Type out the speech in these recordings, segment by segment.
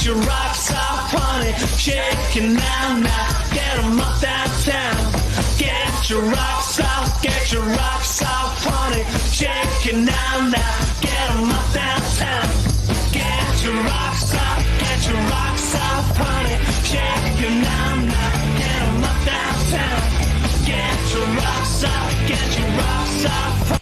your rocks off, honey. Shake it now, now. Get 'em up downtown. Get your rocks off, get your rocks off, honey. Shake it now, now. Get 'em up downtown. Get your rocks off, get your rocks off, honey. Shake it now, now. Get 'em up downtown. Get your rocks off, get your rocks off.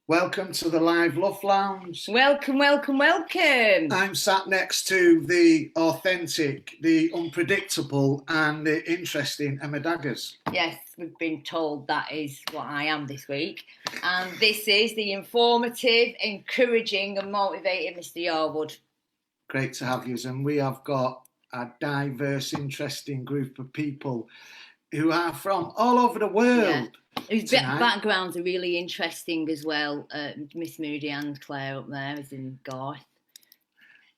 Welcome to the live LUF Lounge. Welcome, welcome, welcome. I'm sat next to the authentic, the unpredictable and the interesting Emma Daggers. Yes, we've been told that is what I am this week. And this is the informative, encouraging and motivated Mr. Yarwood. Great to have you. And we have got a diverse, interesting group of people who are from all over the world. Yeah. Whose backgrounds are really interesting as well. Miss Moodie and Claire up there is in Garth.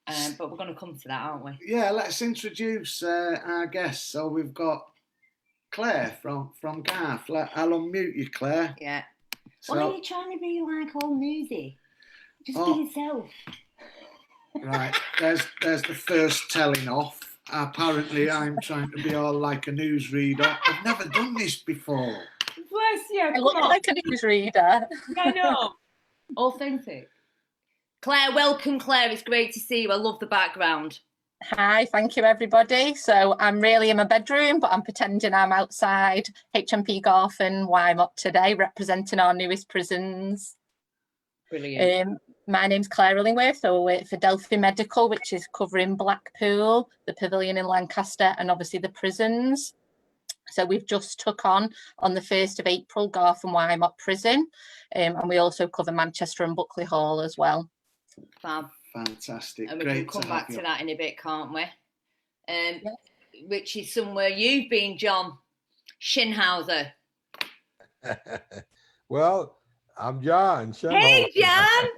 But we're going to come to that, aren't we? Yeah, let's introduce our guests. So we've got Claire from Garth. I'll unmute you, Claire. Yeah. So, Why are you trying to be like all newsy? Just be yourself. Right, there's the first telling off. Apparently, I'm trying to be all like a newsreader. I've never done this before. Bless you. I look like a newsreader. I know. Authentic. Claire, welcome, Claire. It's great to see you. I love the background. Hi, thank you, everybody. So I'm really in my bedroom, but I'm pretending I'm outside HMP Garth and Wymot today, representing our newest prisons. Brilliant. My name's Claire Illingworth, so I work for Delphi Medical, which is covering Blackpool, the Pavilion in Lancaster, and obviously the prisons. So we've just took on the 1st of April, Garth and Wymot Prison, and we also cover Manchester and Buckley Hall as well. Fab. Fantastic. And we Great can come back to that in a bit, can't we? Yes. Which is somewhere you've been, John Shinhauser. Well, I'm John. Hey, John.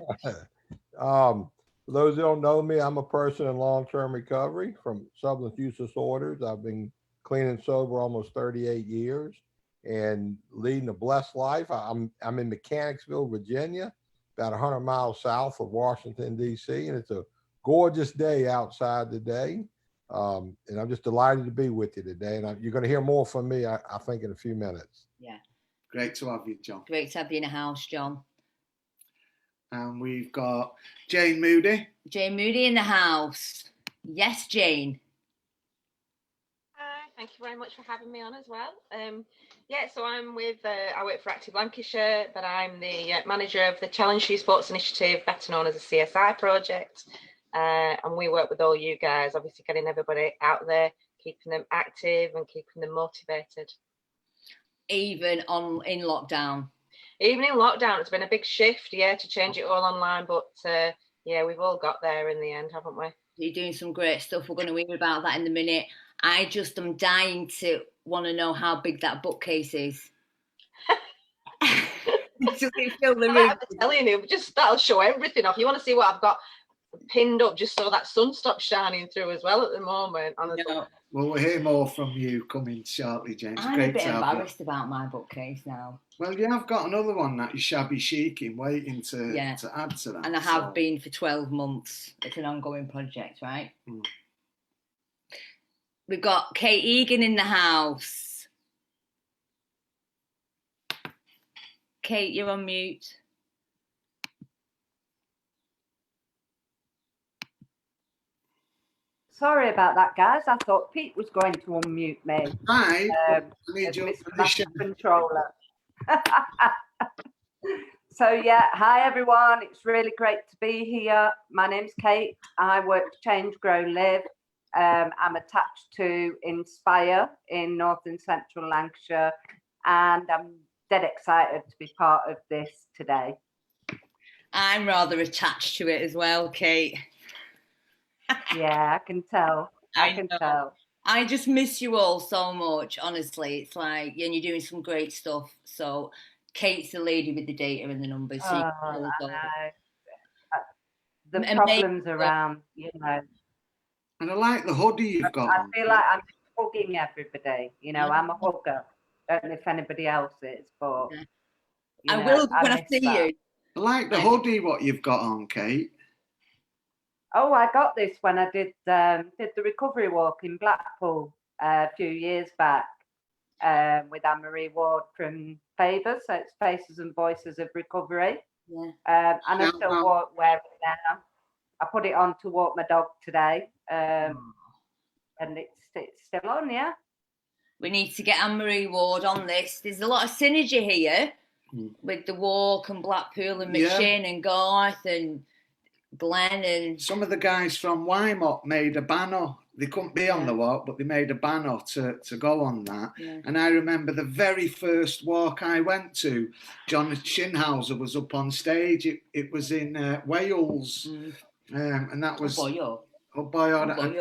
For those who don't know me, I'm a person in long-term recovery from substance use disorders. I've been clean and sober almost 38 years and leading a blessed life. I'm in Mechanicsville, Virginia, about 100 miles south of Washington, D.C., and it's a gorgeous day outside today. And I'm just delighted to be with you today. And you're going to hear more from me, I think, in a few minutes. Yeah. Great to have you, John. Great to have you in the house, John. And we've got Jane Moodie. Jane Moodie in the house. Yes, Jane. Hi, thank you very much for having me on as well. Yeah, so I'm with, I work for Active Lancashire, but I'm the manager of the Challenge Shoe Sports Initiative, better known as a CSI project. And we work with all you guys, obviously getting everybody out there, keeping them active and keeping them motivated. Even in lockdown. Even in lockdown, it's been a big shift, yeah, to change it all online. But yeah, we've all got there in the end, haven't we? You're doing some great stuff. We're going to hear about that in a minute. I just am dying to want to know how big that bookcase is. Just fill the room. I'm telling you, just that'll show everything off. You want to see what I've got pinned up just so that sun stops shining through as well at the moment. Honestly. Well, we'll hear more from you coming shortly, James. I'm Great a bit to have embarrassed about my bookcase now. Well, you have got another one that is shabby chic waiting to add to that. And I have been for 12 months. It's an ongoing project, right? Mm. We've got Kate Egan in the house. Kate, you're on mute. Sorry about that, guys. I thought Pete was going to unmute me. Hi. I need your permission. Controller. So, yeah, hi, everyone. It's really great to be here. My name's Kate. I work for Change, Grow, Live. I'm attached to Inspire in North and Central Lancashire, and I'm dead excited to be part of this today. I'm rather attached to it as well, Kate. Yeah, I can tell. I can tell. I just miss you all so much, honestly. It's like, and you're doing some great stuff. So Kate's the lady with the data and the numbers. So the problems around, you know. And I like the hoodie you've got. I feel like I'm hugging everybody. You know, I'm a hugger. I don't know if anybody else is, but I will when I see you. I like the hoodie what you've got on, Kate. Oh, I got this when I did the recovery walk in Blackpool a few years back with Anne-Marie Ward from Favour, so it's Faces and Voices of Recovery. Yeah. And I still wear it now. I put it on to walk my dog today, and it's still on, yeah. We need to get Anne-Marie Ward on this. There's a lot of synergy here with the walk and Blackpool and McShin and Garth and Glenn and some of the guys from Wymot made a banner. They couldn't be on the walk, but they made a banner to go on that. Yeah. And I remember the very first walk I went to, John Shinhauser was up on stage. It was in Wales, and that was I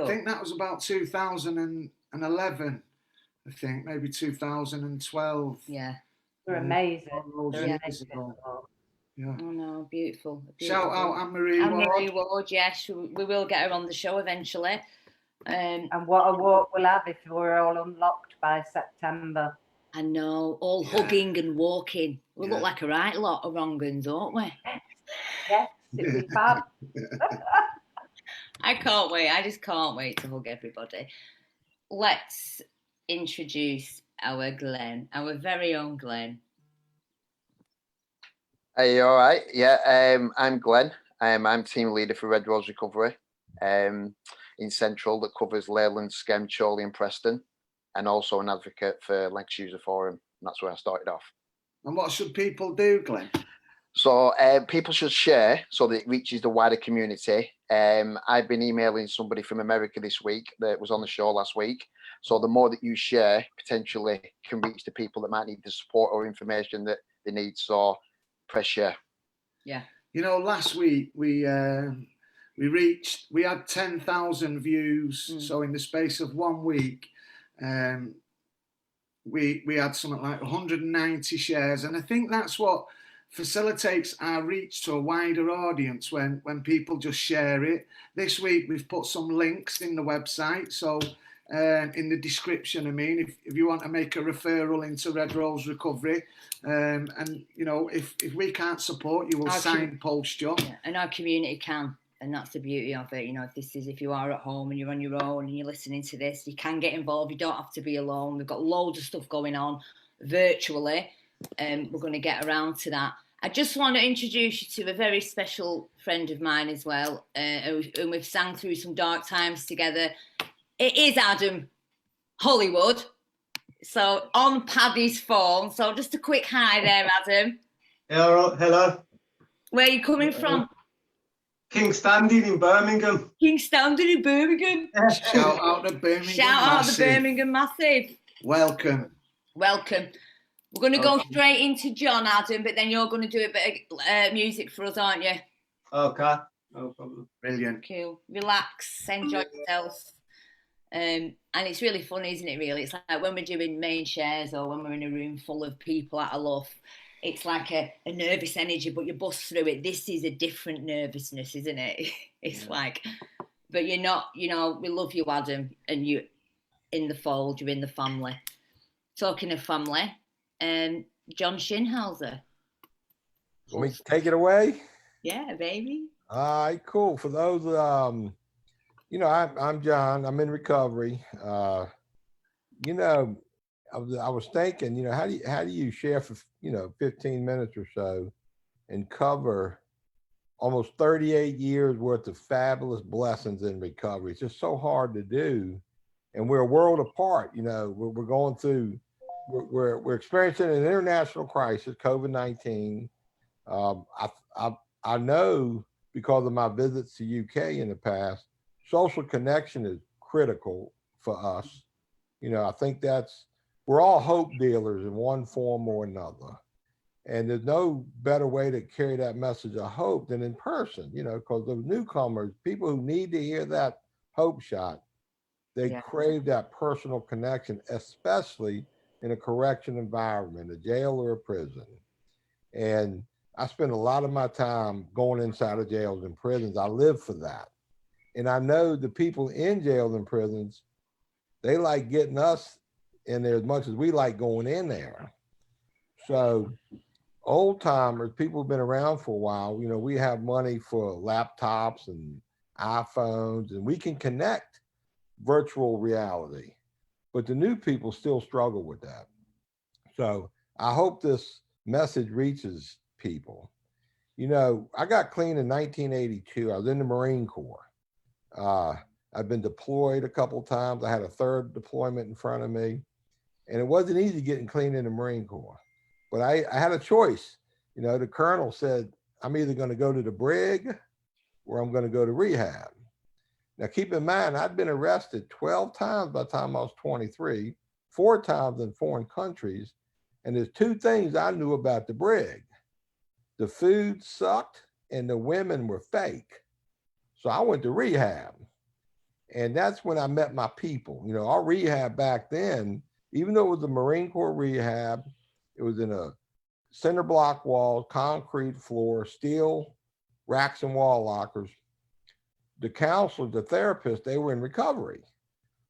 think that was about 2011. I think maybe 2012. Yeah, they're amazing. Yeah. Oh no, beautiful. Shout out Anne-Marie Ward. Anne-Marie Ward, yes, we will get her on the show eventually. And what a walk we'll have if we're all unlocked by September. I know, all hugging and walking. We look like a right lot of wrong uns, don't we? Yes, it'll be fun. I can't wait. I just can't wait to hug everybody. Let's introduce our Glenn, our very own Glenn. Hey, you all right? Yeah, I'm Glenn. I'm team leader for Red Rose Recovery in Central that covers Leyland, Skem, Chorley and Preston, and also an advocate for Lancashire User Forum. And that's where I started off. And what should people do, Glenn? So people should share so that it reaches the wider community. I've been emailing somebody from America this week that was on the show last week. So the more that you share, potentially can reach the people that might need the support or information that they need. So press share. Yeah. You know, last week we had 10,000 views. So in the space of 1 week, we had something like 190 shares, and I think that's what facilitates our reach to a wider audience when people just share it. This week we've put some links in the website, so in the description, I mean, if you want to make a referral into Red Rose Recovery, and you know, if we can't support you, we'll signpost you. Yeah, and our community can, and that's the beauty of it. You know, if you are at home and you're on your own and you're listening to this, you can get involved. You don't have to be alone. We've got loads of stuff going on virtually, and we're going to get around to that. I just want to introduce you to a very special friend of mine as well, and we've sang through some dark times together. It is Adam Hollywood, so on Paddy's phone. So just a quick hi there, Adam. Hello. Where are you coming from? King Standing in Birmingham. King Standing in Birmingham. Shout out to Birmingham. Shout out to Birmingham Massive. Welcome. Welcome. We're going to go straight into John, Adam, but then you're going to do a bit of music for us, aren't you? Okay. No problem. Brilliant. Cool. Relax. Enjoy yourself. And it's really fun, isn't it, really? It's like when we're doing main shares or when we're in a room full of people at a LUF, it's like a nervous energy, but you bust through it. This is a different nervousness, isn't it? It's like, but you're not, you know, we love you, Adam, and you in the fold, you're in the family. Talking of family, John Shinhauser. Want me to take it away? Yeah, baby. All right, cool. For those, you know, I'm John. I'm in recovery. You know, I was thinking, you know, how do you share for 15 minutes or so and cover almost 38 years worth of fabulous blessings in recovery? It's just so hard to do, and we're a world apart. You know, we're going through, we're experiencing an international crisis, COVID-19. I know because of my visits to UK in the past, social connection is critical for us. You know, I think we're all hope dealers in one form or another. And there's no better way to carry that message of hope than in person, you know, because those newcomers, people who need to hear that hope shot, they crave that personal connection, especially in a correction environment, a jail or a prison. And I spend a lot of my time going inside of jails and prisons. I live for that. And I know the people in jails and prisons, they like getting us in there as much as we like going in there. So old timers, people who've been around for a while, you know, we have money for laptops and iPhones, and we can connect virtual reality, but the new people still struggle with that. So I hope this message reaches people. You know, I got clean in 1982. I was in the Marine Corps. I've been deployed a couple times. I had a third deployment in front of me, and it wasn't easy getting clean in the Marine Corps. But I had a choice. You know, the colonel said, I'm either going to go to the brig or I'm going to go to rehab. Now, keep in mind, I'd been arrested 12 times by the time I was 23, 4 times in foreign countries. And there's 2 things I knew about the brig. The food sucked and the women were fake. So I went to rehab. And that's when I met my people. You know, our rehab back then, even though it was a Marine Corps rehab, it was in a cinder block wall, concrete floor, steel racks and wall lockers. The counselors, the therapists, they were in recovery.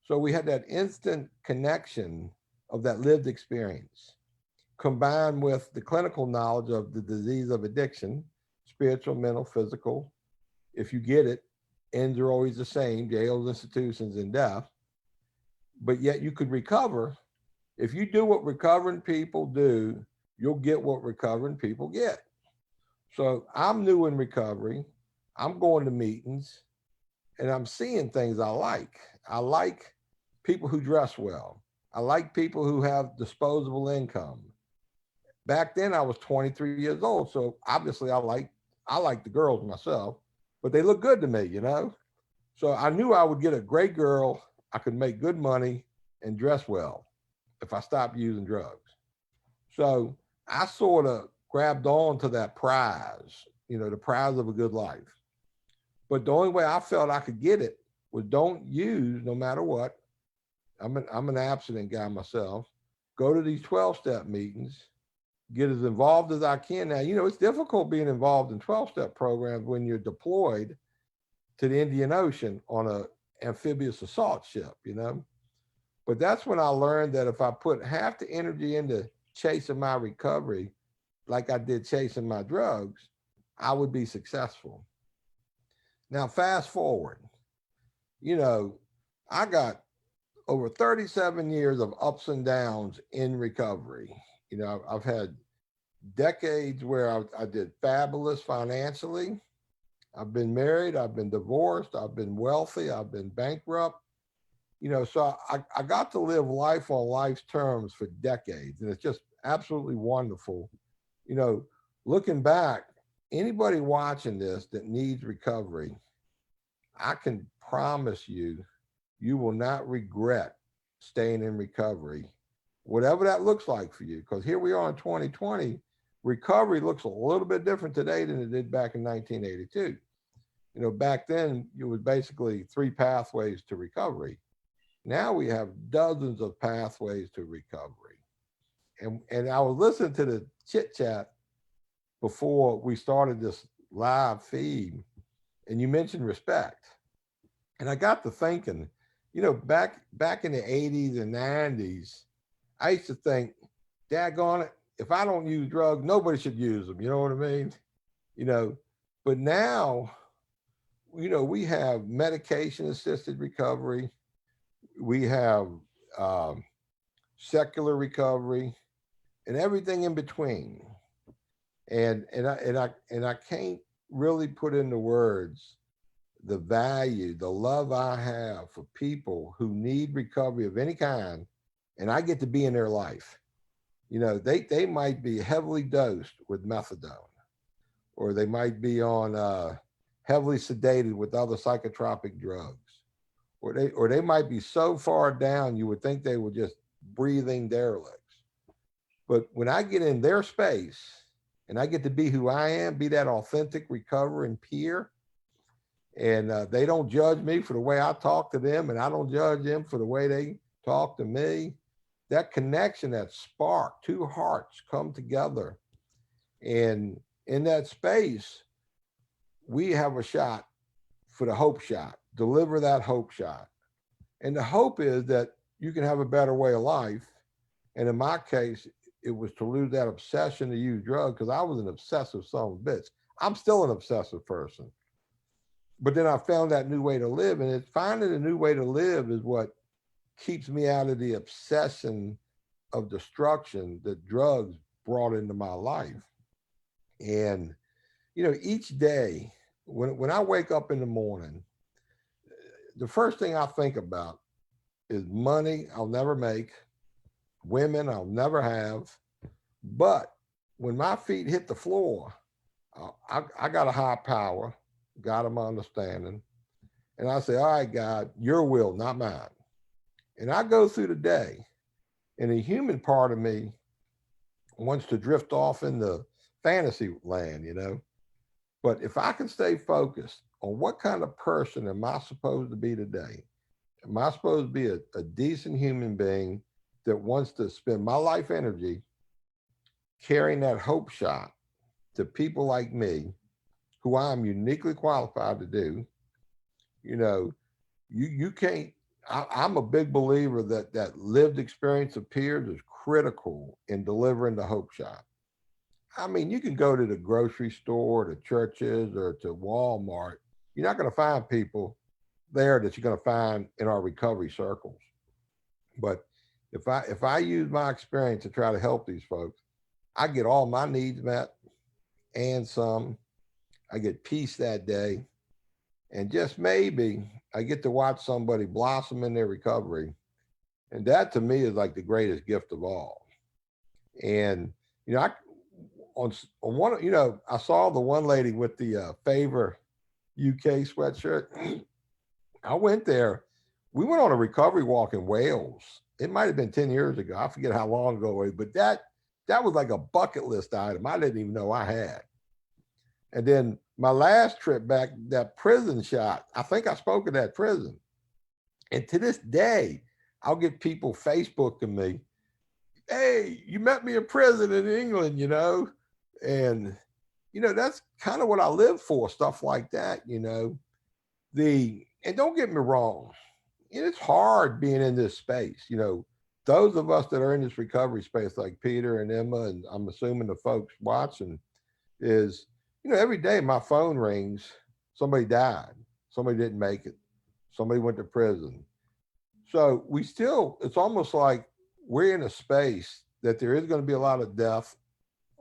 So we had that instant connection of that lived experience, combined with the clinical knowledge of the disease of addiction, spiritual, mental, physical. If you get it, ends are always the same, jails, institutions, and death. But yet you could recover. If you do what recovering people do, you'll get what recovering people get. So I'm new in recovery. I'm going to meetings and I'm seeing things I like. I like people who dress well. I like people who have disposable income. Back then I was 23 years old. So obviously I like the girls myself, but they look good to me, you know? So I knew I would get a great girl. I could make good money and dress well if I stopped using drugs. So I sort of grabbed on to that prize, you know, the prize of a good life. But the only way I felt I could get it was don't use no matter what. I'm an abstinent guy myself. Go to these 12-step meetings, get as involved as I can. Now, you know, it's difficult being involved in 12-step programs when you're deployed to the Indian Ocean on an amphibious assault ship, you know? But that's when I learned that if I put half the energy into chasing my recovery, like I did chasing my drugs, I would be successful. Now, fast forward, you know, I got over 37 years of ups and downs in recovery. You know, I've had decades where I did fabulous financially. I've been married, I've been divorced, I've been wealthy, I've been bankrupt. You know, so I got to live life on life's terms for decades, and it's just absolutely wonderful. You know, looking back, anybody watching this that needs recovery, I can promise you, you will not regret staying in recovery, whatever that looks like for you. Because here we are in 2020, recovery looks a little bit different today than it did back in 1982. You know, back then it was basically 3 pathways to recovery. Now we have dozens of pathways to recovery. And I was listening to the chit chat before we started this live feed, and you mentioned respect. And I got to thinking, you know, back in the 80s and 90s, I used to think, daggone it, if I don't use drugs, nobody should use them. You know what I mean? You know, but now, you know, we have medication-assisted recovery. We have secular recovery and everything in between. And I can't really put into words the value, the love I have for people who need recovery of any kind, and I get to be in their life. You know, they might be heavily dosed with methadone, or they might be on heavily sedated with other psychotropic drugs, or they might be so far down you would think they were just breathing derelicts. But when I get in their space and I get to be who I am, be that authentic recovering peer, and they don't judge me for the way I talk to them, and I don't judge them for the way they talk to me, that connection, that spark, 2 hearts come together. And in that space, we have a shot for the hope shot, deliver that hope shot. And the hope is that you can have a better way of life. And in my case, it was to lose that obsession to use drugs, because I was an obsessive son of a bitch. I'm still an obsessive person. but then I found that new way to live, and it's finding a new way to live is what keeps me out of the obsession of destruction that drugs brought into my life. And, you know, each day when I wake up in the morning, the first thing I think about is money I'll never make, women I'll never have. But when my feet hit the floor, I got a high power, God of my understanding. And I say, all right, God, your will, not mine. And I go through the day, and the human part of me wants to drift off into fantasy land, you know. But if I can stay focused on what kind of person am I supposed to be today, am I supposed to be a decent human being that wants to spend my life energy carrying that hope shot to people like me, who I'm uniquely qualified to do. You know, you can't, I'm a big believer that lived experience of peers is critical in delivering the hope shot. I mean, you can go to the grocery store, to churches, or to Walmart. You're not going to find people there that you're going to find in our recovery circles. But if I use my experience to try to help these folks, I get all my needs met and some. I get peace that day. And just maybe I get to watch somebody blossom in their recovery. And that to me is like the greatest gift of all. And, you know, on one, you know, I saw the one lady with the Favor UK sweatshirt. I went there. We went on a recovery walk in Wales. It might have been 10 years ago. I forget how long ago it was, but that was like a bucket list item I didn't even know I had. And then my last trip back, that prison shot, I think I spoke at that prison. And to this day, I'll get people Facebooking me, hey, you met me in prison in England, you know? And, you know, that's kind of what I live for, stuff like that, you know? And don't get me wrong, it's hard being in this space, you know? Those of us that are in this recovery space, like Peter and Emma, and I'm assuming the folks watching, is, you know, every day my phone rings, somebody died, somebody didn't make it, somebody went to prison. So we still, it's almost like we're in a space that there is going to be a lot of death,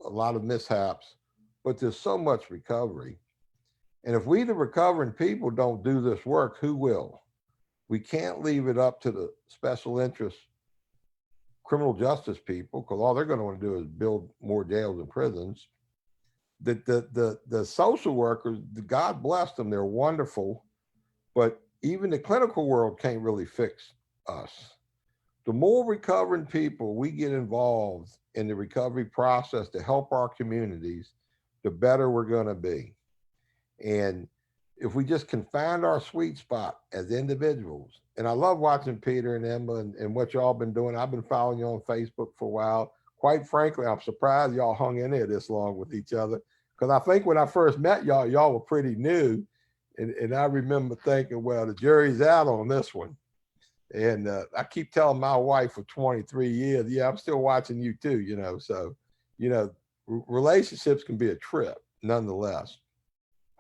a lot of mishaps, but there's so much recovery. And if we, the recovering people, don't do this work, who will? We can't leave it up to the special interest criminal justice people, because all they're going to want to do is build more jails and prisons. The social workers, God bless them, they're wonderful, but even the clinical world can't really fix us. The more recovering people we get involved in the recovery process to help our communities, the better we're going to be. And if we just can find our sweet spot as individuals, and I love watching Peter and Emma and what y'all been doing. I've been following you on Facebook for a while. Quite frankly, I'm surprised y'all hung in there this long with each other, because I think when I first met y'all were pretty new. And I remember thinking, well, the jury's out on this one. And I keep telling my wife for 23 years, yeah, I'm still watching you too, you know. So, you know, relationships can be a trip nonetheless.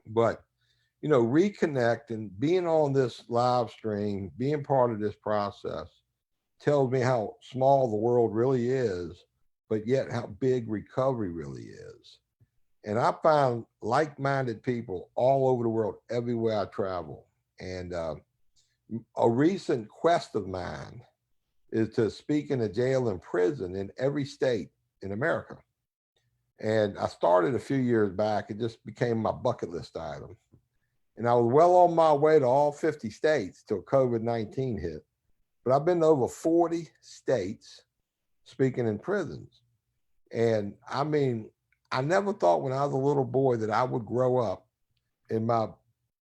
But, you know, reconnect and being on this live stream, being part of this process tells me how small the world really is, but yet how big recovery really is. And I find like-minded people all over the world, everywhere I travel. And a recent quest of mine is to speak in a jail and prison in every state in America. And I started a few years back. It just became my bucket list item. And I was well on my way to all 50 states till COVID-19 hit. But I've been to over 40 states speaking in prisons. And I mean, I never thought when I was a little boy that I would grow up and my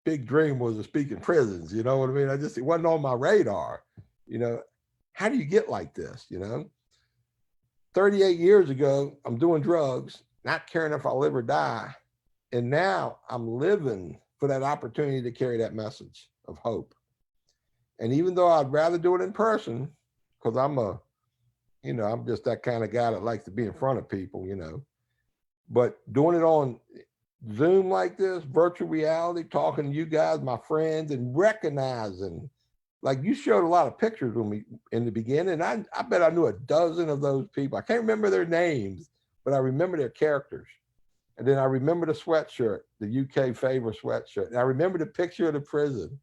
big dream was to speak in prisons. You know what I mean? It wasn't on my radar. You know, how do you get like this? You know, 38 years ago, I'm doing drugs, not caring if I live or die. And now I'm living for that opportunity to carry that message of hope. And even though I'd rather do it in person, because I'm just that kind of guy that likes to be in front of people, you know, but doing it on Zoom like this, virtual reality, talking to you guys, my friends, and recognizing, like you showed a lot of pictures with me in the beginning. I bet I knew a dozen of those people. I can't remember their names, but I remember their characters. And then I remember the sweatshirt, the UK favor sweatshirt. And I remember the picture of the prison.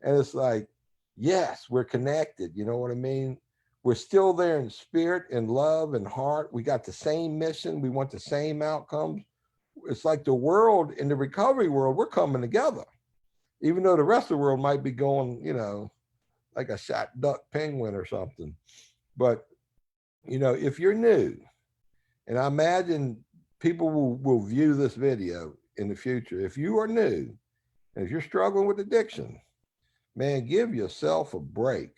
And it's like, yes, we're connected. You know what I mean? We're still there in spirit and love and heart. We got the same mission. We want the same outcomes. It's like the world, in the recovery world, we're coming together. Even though the rest of the world might be going, you know, like a shot duck penguin or something. But, you know, if you're new, and I imagine people will view this video in the future. If you are new, and if you're struggling with addiction, man, give yourself a break.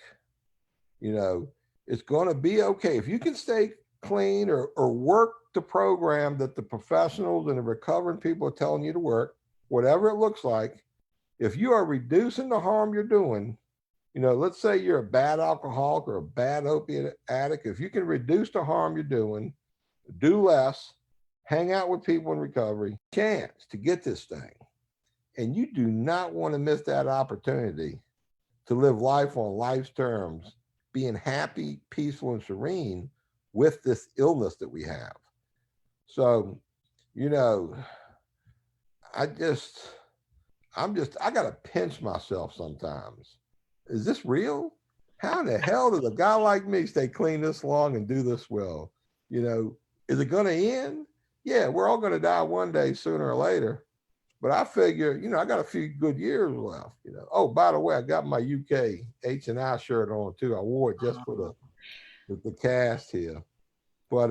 You know, it's going to be okay. If you can stay clean or work the program that the professionals and the recovering people are telling you to work, whatever it looks like, if you are reducing the harm you're doing, you know, let's say you're a bad alcoholic or a bad opiate addict, if you can reduce the harm you're doing, do less, hang out with people in recovery, chance to get this thing. And you do not want to miss that opportunity to live life on life's terms, being happy, peaceful, and serene with this illness that we have. So, you know, I got to pinch myself sometimes. Is this real? How in the hell does a guy like me stay clean this long and do this well? You know, is it going to end? Yeah, we're all going to die one day sooner or later. But I figure, you know, I got a few good years left, you know. Oh, by the way, I got my UK H&I shirt on too. I wore it just for the cast here. But,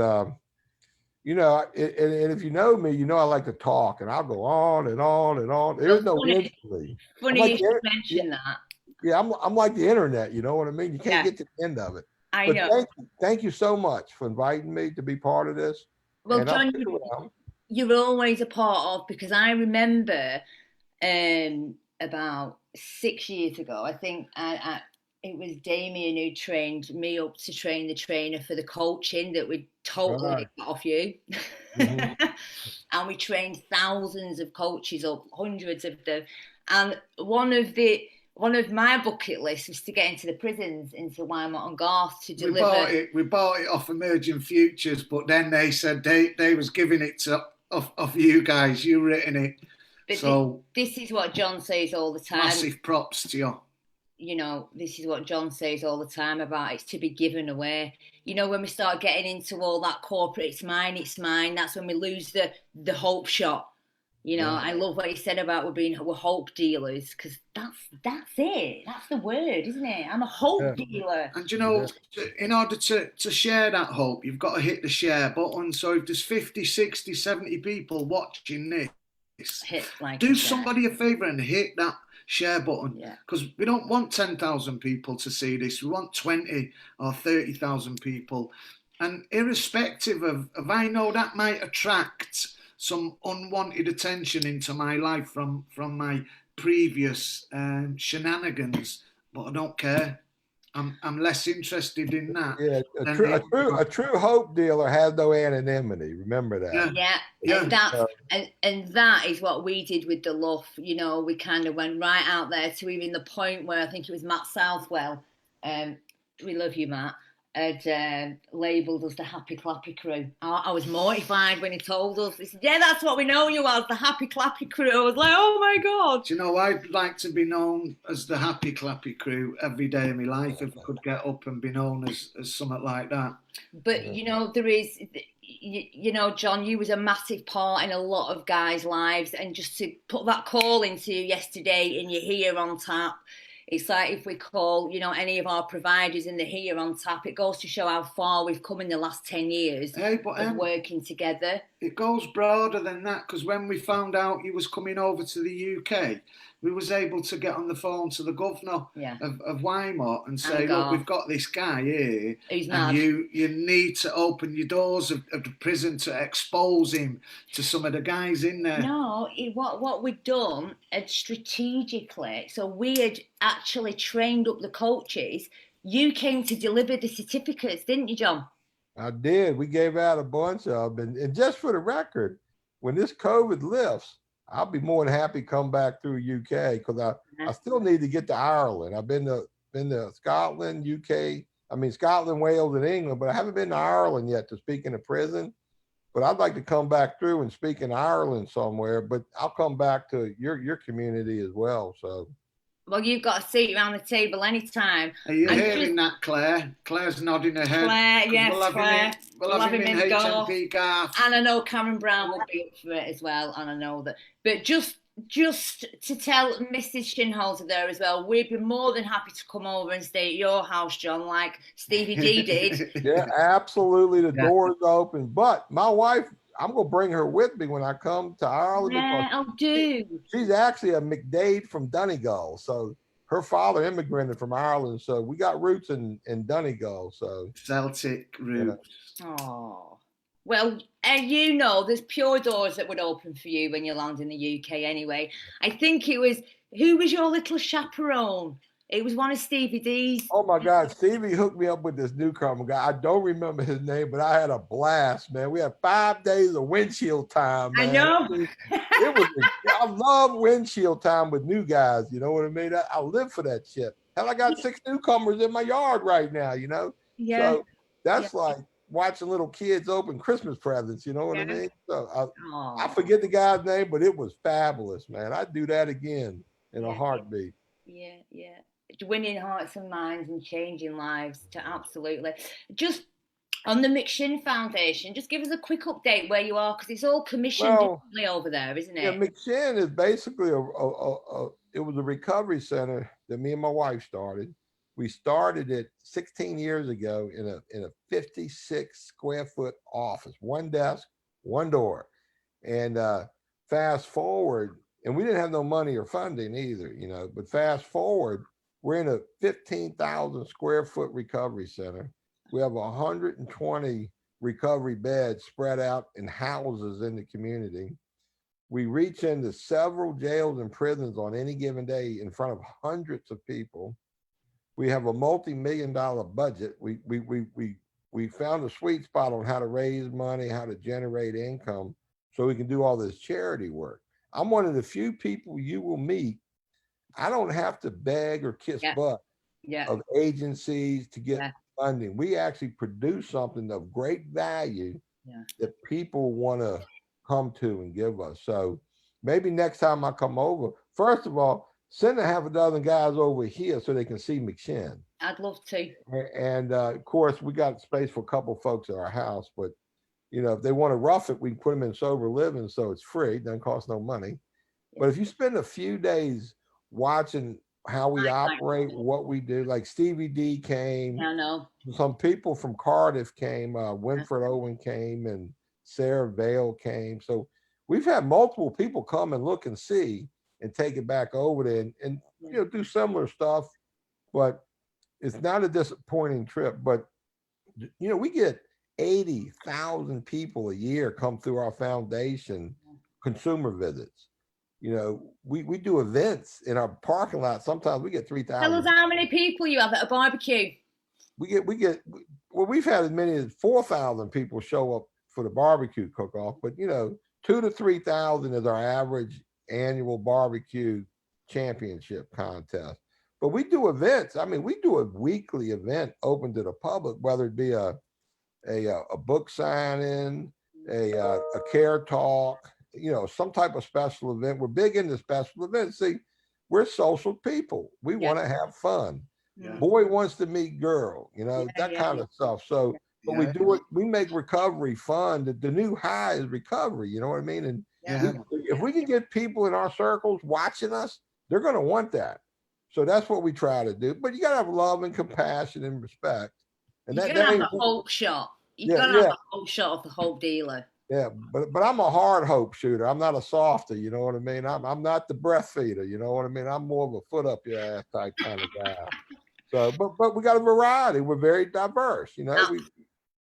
you know, and if you know me, you know I like to talk, and I'll go on and on and on. There's no end to me. Funny like you should mention that. Yeah, I'm like the internet, you know what I mean? You can't get to the end of it. I know. Thank you so much for inviting me to be part of this. Well, and John, you're always a part of, because I remember about 6 years ago, I think it was Damien who trained me up to train the trainer for the coaching that we totally got off you. Mm-hmm. And we trained thousands of coaches up, hundreds of them. And one of my bucket lists was to get into the prisons, into Wymont and Garth, to deliver. We bought it off Emerging Futures, but then they said they was giving it off you guys. You written it. But so this is what John says all the time. Massive props to you. You know, this is what John says all the time about it's to be given away. You know, when we start getting into all that corporate, it's mine, that's when we lose the hope shot. You know, I love what he said about we're hope dealers, because that's it. That's the word, isn't it? I'm a hope dealer. And you know, in order to share that hope, you've got to hit the share button. So if there's 50, 60, 70 people watching this, do somebody a favour and hit that share button. Because we don't want 10,000 people to see this. We want 20 or 30,000 people. And irrespective of I know that might attract some unwanted attention into my life from my previous shenanigans, but I don't care. I'm less interested in that. Yeah, a true hope dealer has no anonymity. Remember that. Yeah. And that is what we did with the LUF. You know, we kind of went right out there to even the point where I think it was Matt Southwell. We love you, Matt. Had labelled us the Happy Clappy Crew. I was mortified when he told us. He said, yeah, that's what we know you as, the Happy Clappy Crew. I was like, oh my God. Do you know, I'd like to be known as the Happy Clappy Crew every day of my life if I could get up and be known as something like that. But, you know, there is, you know, John, you was a massive part in a lot of guys' lives, and just to put that call into you yesterday and you're here on tap. It's like if we call, you know, any of our providers and they're here on tap, it goes to show how far we've come in the last 10 years of working together. It goes broader than that, because when we found out he was coming over to the UK, we was able to get on the phone to the governor of Wymont and say, look, we've got this guy here, and you need to open your doors of the prison to expose him to some of the guys in there. No, what we'd done strategically, so we had actually trained up the coaches. You came to deliver the certificates, didn't you, John? I did. We gave out a bunch of them. And just for the record, when this COVID lifts, I'll be more than happy to come back through UK because I still need to get to Ireland. I've been to Scotland, UK. I mean, Scotland, Wales, and England, but I haven't been to Ireland yet to speak in a prison. But I'd like to come back through and speak in Ireland somewhere, but I'll come back to your community as well. So, well, you've got a seat around the table anytime. Are you hearing that, Claire? Claire's nodding her head. Claire, yes, Claire. We'll have him in go. HMP Garth. And I know Karen Brown will be up for it as well. And I know that. But just to tell Mrs. Shinholzer there as well, we'd be more than happy to come over and stay at your house, John, like Stevie D did. Yeah, absolutely. The door is open. But my wife, I'm going to bring her with me when I come to Ireland. Yeah, I'll do. She's actually a McDade from Donegal. So her father immigrated from Ireland. So we got roots in Donegal. So Celtic roots. Oh. Well, you know, there's pure doors that would open for you when you land in the UK anyway. I think who was your little chaperone? It was one of Stevie D's. Oh my God, Stevie hooked me up with this newcomer guy. I don't remember his name, but I had a blast, man. We had 5 days of windshield time, man. I know. I love windshield time with new guys, you know what I mean? I live for that shit. Hell, I got 6 newcomers in my yard right now, you know? Yeah. So that's like watching little kids open Christmas presents, you know what I mean? So I forget the guy's name, but it was fabulous, man. I'd do that again in a heartbeat. Yeah. Winning hearts and minds and changing lives, to absolutely. Just on the McShin Foundation, just give us a quick update where you are, because it's all commissioned over there, isn't it? Yeah, McShin is basically it was a recovery center that me and my wife started. We started it 16 years ago in a 56 square foot office, 1 desk, 1 door. And fast forward, and we didn't have no money or funding either, you know, but fast forward, we're in a 15,000 square foot recovery center. We have 120 recovery beds spread out in houses in the community. We reach into several jails and prisons on any given day in front of hundreds of people. We have a multi-million-dollar budget. We found a sweet spot on how to raise money, how to generate income, so we can do all this charity work. I'm one of the few people you will meet. I don't have to beg or kiss butt of agencies to get funding. We actually produce something of great value that people want to come to and give us. So maybe next time I come over, first of all, send a half a dozen guys over here so they can see McShin. I'd love to. And of course, we got space for a couple folks at our house, but you know, if they want to rough it, we can put them in sober living, so it's free, doesn't cost no money. But if you spend a few days watching how we operate, what we do, like Stevie D came. I know. Some people from Cardiff came, Winfred Owen came, and Sarah Vale came. So we've had multiple people come and look and see and take it back over there and you know, do similar stuff. But it's not a disappointing trip. But you know, we get 80,000 people a year come through our foundation, consumer visits. You know, we do events in our parking lot. Sometimes we get 3,000. Tell us how many people you have at a barbecue. We've had as many as 4,000 people show up for the barbecue cook-off, but you know, 2,000 to 3,000 is our average annual barbecue championship contest. But we do events. I mean, we do a weekly event open to the public, whether it be a book signing, a care talk, you know, some type of special event. We're big into special events. See, we're social people. We want to have fun. Boy wants to meet girl, you know, that kind of stuff. So, but we do it, we make recovery fun. The new high is recovery, you know what I mean? And if we can get people in our circles watching us, they're going to want that. So that's what we try to do. But you got to have love and compassion and respect. And you got to have a hope shot. You got to have a hope shot of the hope dealer. Yeah, but I'm a hard hope shooter. I'm not a softy, you know what I mean? I'm not the breath feeder, you know what I mean? I'm more of a foot up your ass type kind of guy. So, but we got a variety. We're very diverse, you know.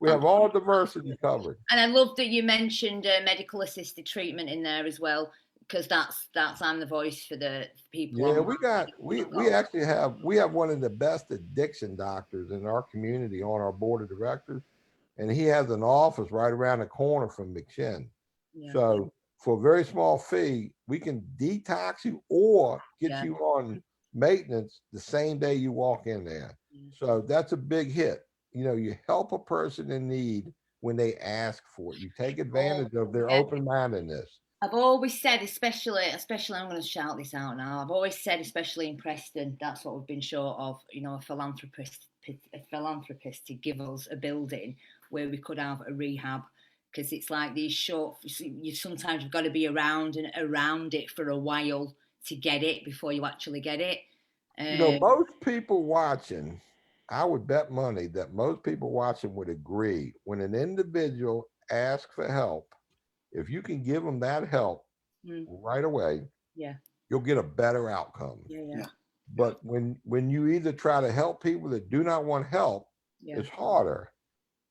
We have all diversity covered. And I love that you mentioned medical assisted treatment in there as well, because that's I'm the voice for the people. Yeah, we actually have one of the best addiction doctors in our community on our board of directors. And he has an office right around the corner from McShin. Yeah. So for a very small fee, we can detox you or get Yeah. you on maintenance the same day you walk in there. So that's a big hit. You know, you help a person in need when they ask for it. You take advantage of their open-mindedness. I've always said, especially I'm going to shout this out now. I've always said, especially in Preston, that's what we've been short of. You know, a philanthropist to give us a building where we could have a rehab, because it's like these short. You sometimes you've got to be around it for a while to get it before you actually get it. You know, most people watching, I would bet money that most people watching would agree when an individual asks for help, if you can give them that help right away, you'll get a better outcome. But when you either try to help people that do not want help, it's harder.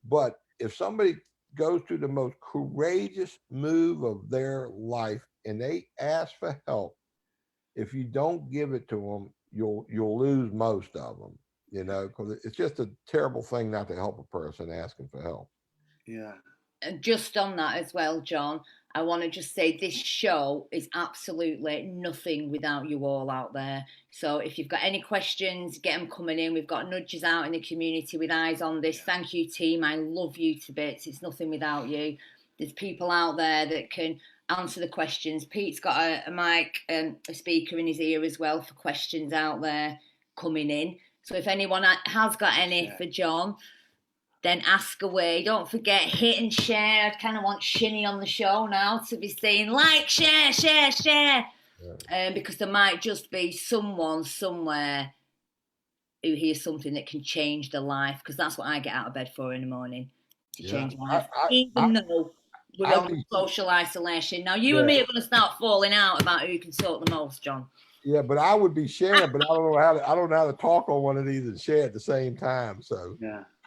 But if somebody goes through the most courageous move of their life and they ask for help, if you don't give it to them, you'll lose most of them, you know, because it's just a terrible thing not to help a person asking for help. Yeah. And just on that as well, John, I want to just say this show is absolutely nothing without you all out there. So if you've got any questions, get them coming in. We've got nudges out in the community with eyes on this. Thank you, team. I love you to bits. It's nothing without you. There's people out there that can answer the questions. Pete's got a mic, a speaker in his ear as well for questions out there coming in. So if anyone has got any for John, then ask away. Don't forget, hit and share. I kind of want Shinny on the show now to be saying like, share. Because there might just be someone somewhere who hears something that can change their life, because that's what I get out of bed for in the morning, to change my life. Even though we're on social isolation. Now, you and me are going to start falling out about who can talk the most, John. Yeah, but I would be sharing, but I don't know how to talk on one of these and share at the same time. So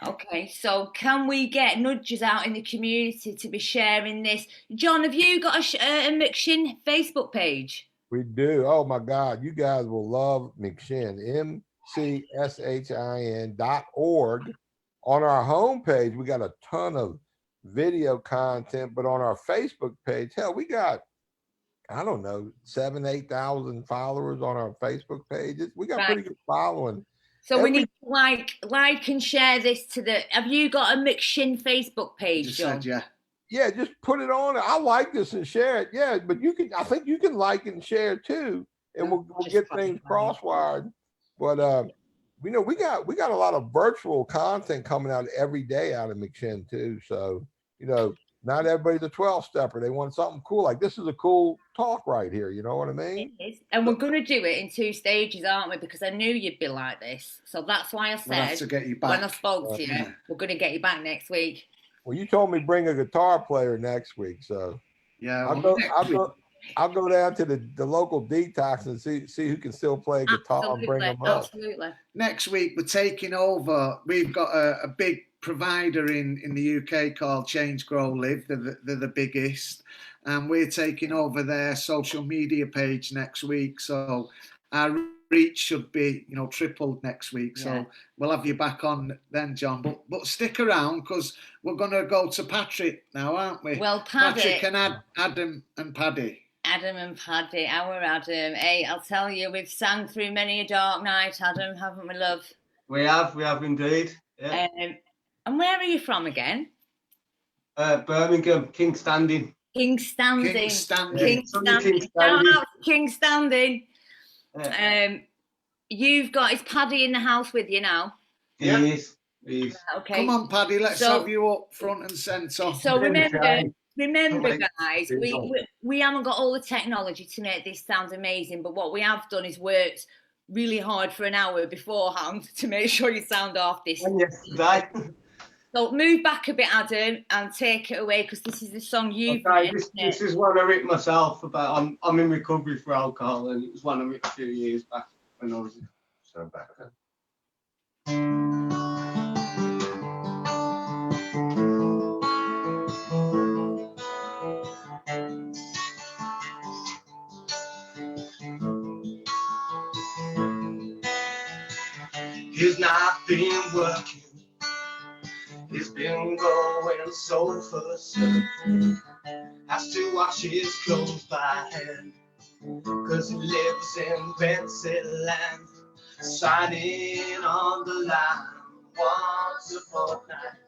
Okay, so can we get nudges out in the community to be sharing this? John, have you got a McShin Facebook page? We do. Oh my God, you guys will love McShin, MCSHIN.org. On our homepage, we got a ton of video content, but on our Facebook page, hell, we got, I don't know, 7,000-8,000 followers on our Facebook pages. We got pretty good following. So we need to like and share this to the. Have you got a McShin Facebook page, John? Yeah, just put it on. I like this and share it. Yeah, but you can. I think you can like and share too, and we'll get things crosswired. But we know we got a lot of virtual content coming out every day out of McShin too. So you know, not everybody's a 12-stepper. They want something cool. Like this is a cool talk right here. You know what I mean? It is. And we're going to do it in 2 stages, aren't we? Because I knew you'd be like this. So that's why I said to get you back. when I spoke to you, we're going to get you back next week. Well, you told me bring a guitar player next week. So I'll go down to the local detox and see who can still play guitar and bring them up. Absolutely. Next week, we're taking over. We've got a big provider in the UK called Change, Grow, Live. They're the biggest. And we're taking over their social media page next week. So our reach should be, tripled next week. So we'll have you back on then, John. But stick around, because we're going to go to Patrick now, aren't we? Well, Patrick and Adam and Paddy. Adam and Paddy, our Adam. Hey, I'll tell you, we've sang through many a dark night, Adam, haven't we, love? We have indeed. Yeah. And where are you from again? Birmingham, King Standing. King Standing. King Standing. King Standing. Shout out to King Standing. You've got, is Paddy in the house with you now? Yes. Okay. Come on, Paddy, let's have you up front and centre. So remember, guys, we haven't got all the technology to make this sound amazing, but what we have done is worked really hard for an hour beforehand to make sure you sound off this. Yesterday. So move back a bit, Adam, and take it away, because this is the song you've written. This is one I wrote myself about. I'm in recovery for alcohol, and it was one I wrote a few years back when I was back then. He's not been working. He's been going so for certain. I has to wash his clothes by hand, 'cause he lives in fancy land, signing on the line once a fortnight,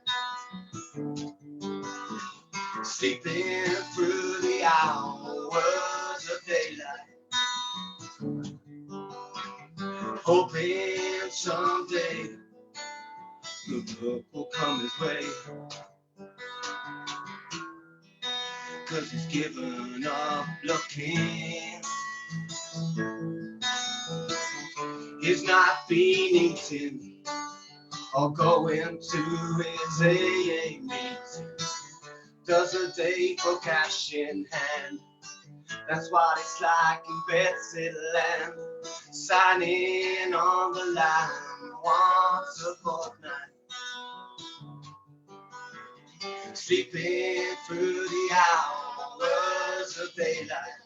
sleeping through the hours of daylight, hoping someday good luck will come his way, 'cause he's given up looking. He's not been eating or going to his AA meeting. Does a day for cash in hand. That's what it's like in Betsy land, signing on the line once a fortnight, sleeping through the hours of daylight,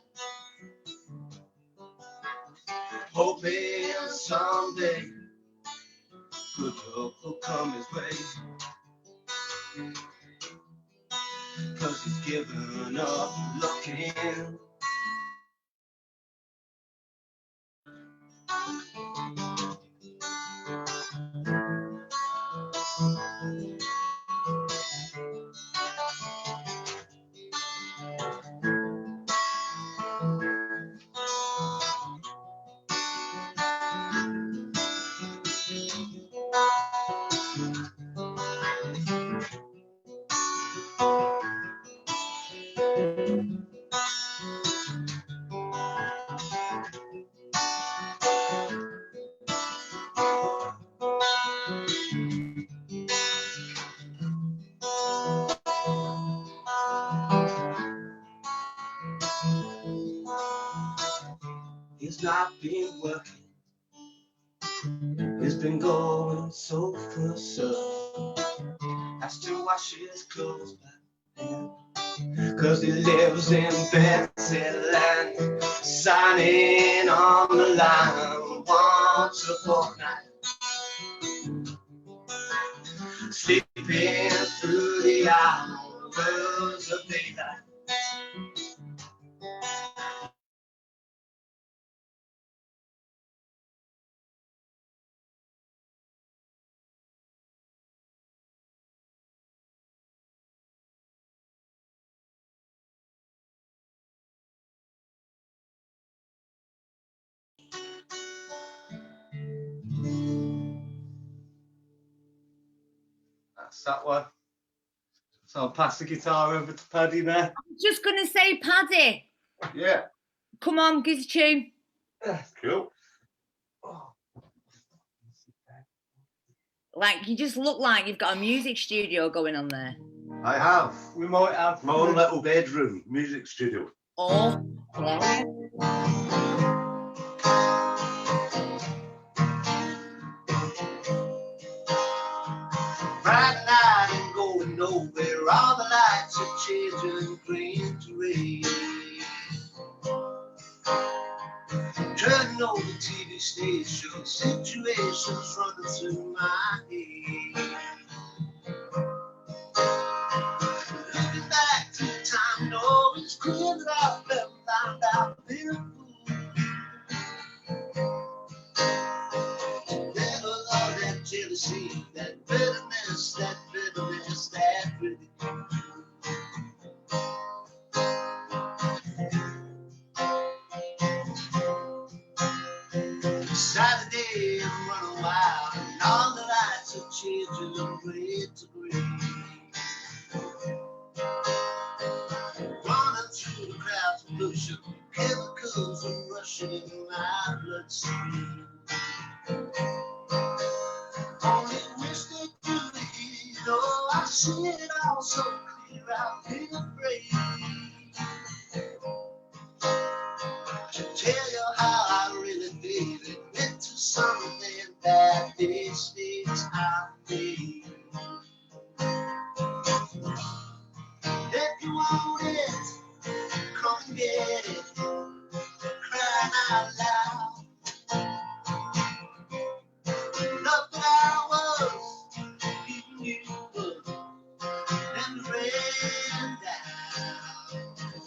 hoping someday good luck will come his way, 'cause he's given up looking. He's not been working, he's been going sofa to surf, has to wash his clothes by hand, 'cause he lives in Betsy land, signing on the line once a fortnight, sleeping through the hours of daylight, that's that one. So I'll pass the guitar over to Paddy now. I'm just going to say, Paddy, Yeah. come on, give us a tune. Cool. Like, you just look like you've got a music studio going on there. I have. We might have My own little bedroom music studio. Oh, yeah. Bright night and going nowhere. All the lights are changing green to red. Turning on the TV station, situations running through my head. Looking back to the time, no, it's clear that I've never found out been a fool. Never love that jealousy, that bitterness, that really Saturday, I'm running wild, and all the lights are changing from red to green. Running through the crowds of pollution, chemicals are rushing in my bloodstream. Only wish they could be, oh, I see it all so clear out in the brain. To tell you how I really feel, it went to something that these things I feel. If you want it, come and get it, crying out loud. Look that I was, even you were, and the rain down.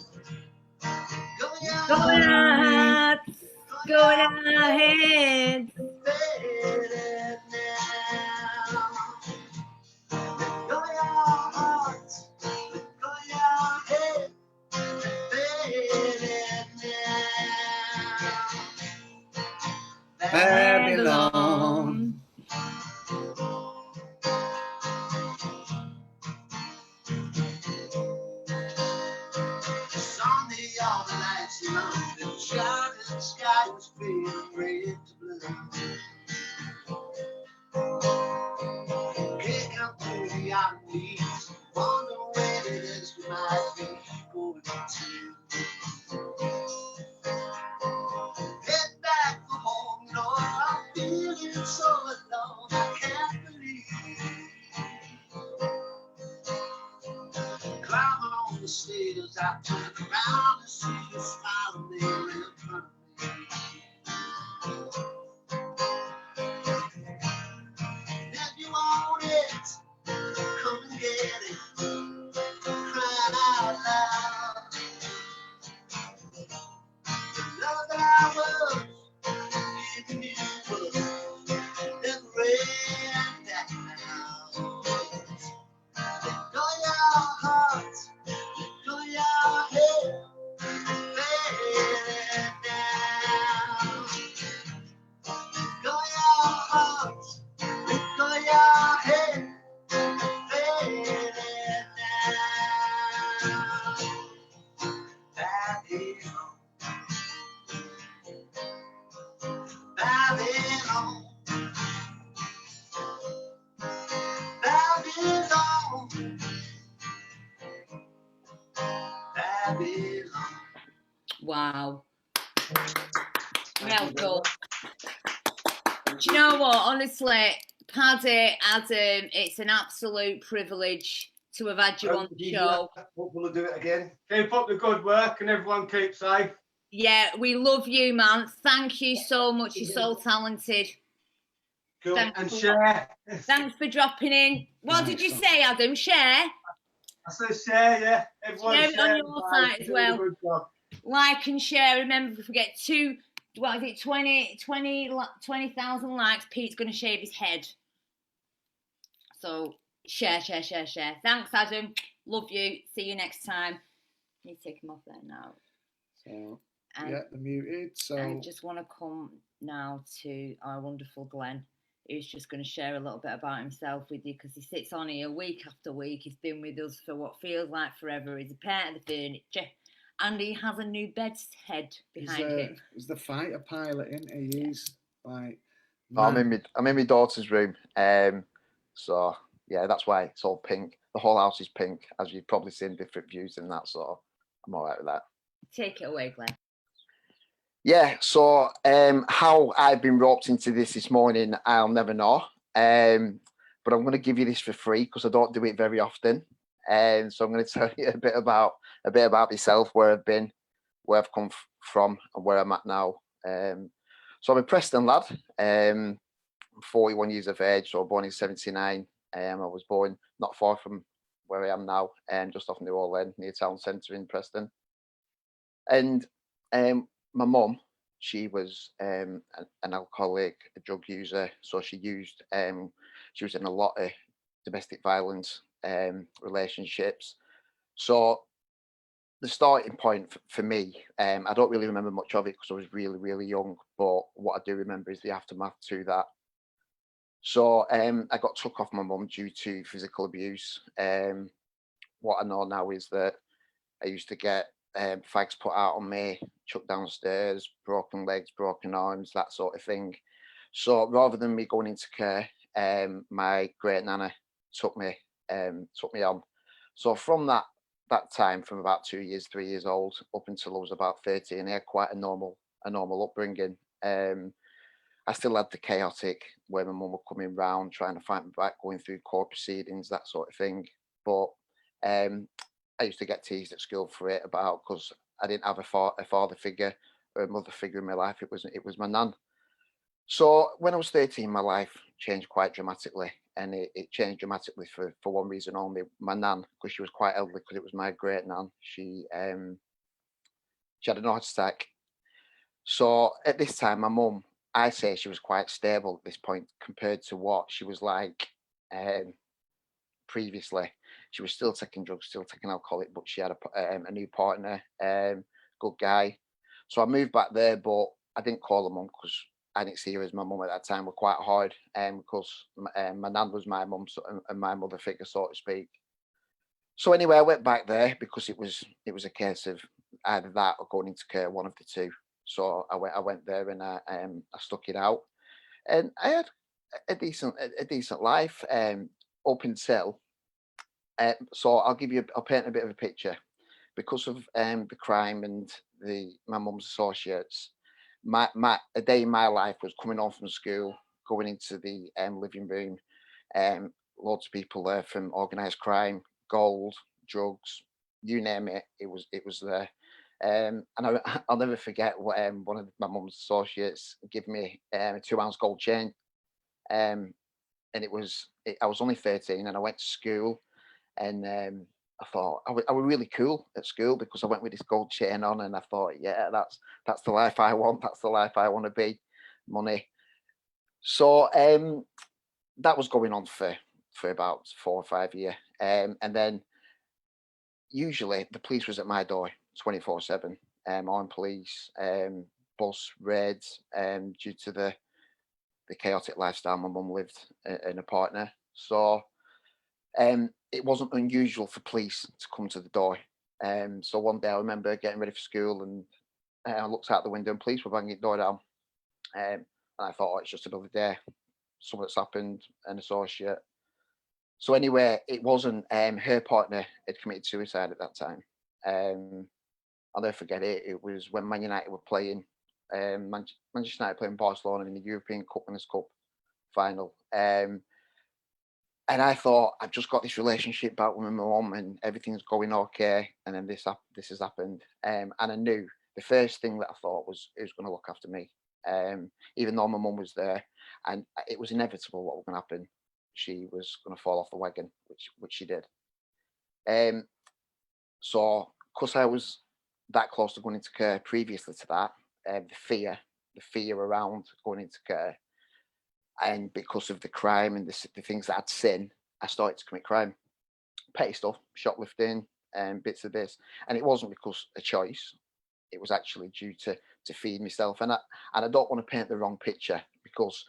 I turn around and see you smiling there in front of me. If you want it, come and get it. Cry out loud. The love that I was giving you was never ran down. Let go your heart, let go your head, fade down. Let go your heart, let go your head, fade down. Babylon, Babylon, Babylon, Babylon. Wow. Well done. Do you know what? Honestly, Paddy, Adam, it's an absolute privilege to have had you on the show. Hope we'll do it again. Keep up the good work and everyone keep safe. Yeah, we love you, man. Thank you so much. You're so talented. Cool. And share. Thanks for dropping in. What did you say, Adam? Share? I say share, yeah. Everyone Share it on share your and site like, as do a well. good job. Like and share. Remember, if we get 20,000 likes, Pete's going to shave his head. So share. Thanks, Adam. Love you. See you next time. You take him off there now. So, And yeah, they're muted. So, I just want to come now to our wonderful Glenn, who's just going to share a little bit about himself with you, because he sits on here week after week. He's been with us for what feels like forever. He's a part of the furniture, and he has a new bed's head behind him. he's the fighter pilot, isn't he? He's like. I'm in my daughter's room. So yeah, that's why it's all pink. The whole house is pink, as you've probably seen different views in that. So I'm all right with that. Take it away, Glenn. Yeah. So how I've been roped into this morning, I'll never know. But I'm going to give you this for free because I don't do it very often. And so I'm going to tell you a bit about myself, where I've been, where I've come from, and where I'm at now. So I'm a Preston lad. I'm 41 years of age, so born in 79. I was born not far from where I am now, just off New Orleans, near town centre in Preston. And my mum, she was an alcoholic, a drug user, so she was in a lot of domestic violence relationships. So the starting point for me, I don't really remember much of it because I was really, really young, but what I do remember is the aftermath to that. So I got took off my mum due to physical abuse. What I know now is that I used to get fags put out on me, chucked downstairs, broken legs, broken arms, that sort of thing. So rather than me going into care, my great nana took me on. So from that time, from about 2 years, 3 years old, up until I was about 13, I had quite a normal upbringing. I still had the chaotic where my mum were coming round, trying to fight me back, going through court proceedings, that sort of thing. But I used to get teased at school for it because I didn't have a father figure or a mother figure in my life. It was my nan. So when I was 13, my life changed quite dramatically, and it changed dramatically for one reason only. My nan, because she was quite elderly, because it was my great nan. She had an heart attack. So at this time, my mum, I say she was quite stable at this point compared to what she was like previously. She was still taking drugs, still taking alcoholic, but she had a new partner, good guy. So I moved back there, but I didn't call her mum because I didn't see her as my mum at that time. Were quite hard, because my nan was my mum and my mother figure, so to speak. So anyway, I went back there because it was a case of either that or going into care, one of the two. So I went there and I stuck it out, and I had a decent life up until. So I'll paint a bit of a picture. Because of the crime and my mum's associates, a day in my life was coming home from school, going into the living room, loads of people there from organised crime, gold, drugs, you name it, it was there. And I'll never forget what one of my mum's associates gave me a 2 ounce gold chain. And I was only 13 and I went to school, and I thought I was really cool at school because I went with this gold chain on, and I thought, yeah, that's the life I want. That's the life I want to be. Money. So that was going on for about 4 or 5 years. And then usually the police was at my door 24/7. Armed police, bus raids, due to the chaotic lifestyle my mum lived and a partner. So it wasn't unusual for police to come to the door. So one day I remember getting ready for school, and I looked out the window and police were banging the door down. And I thought, oh, it's just another day. Something's happened, an associate. So anyway, it wasn't her partner had committed suicide at that time. I'll never forget it. It was when Man United were playing, Manchester United playing Barcelona in the European Cup Winners' Cup final. And I thought, I've just got this relationship back with my mum and everything's going okay. And then this has happened. And I knew the first thing that I thought was, it was going to look after me. Even though my mum was there, and it was inevitable what was going to happen. She was going to fall off the wagon, which she did. So, because I was that close to going into care previously to that, the fear around going into care, and because of the crime and the things that I'd seen, I started to commit crime, petty stuff, shoplifting, and bits of this. And it wasn't because of choice; it was actually due to feed myself. And I don't want to paint the wrong picture, because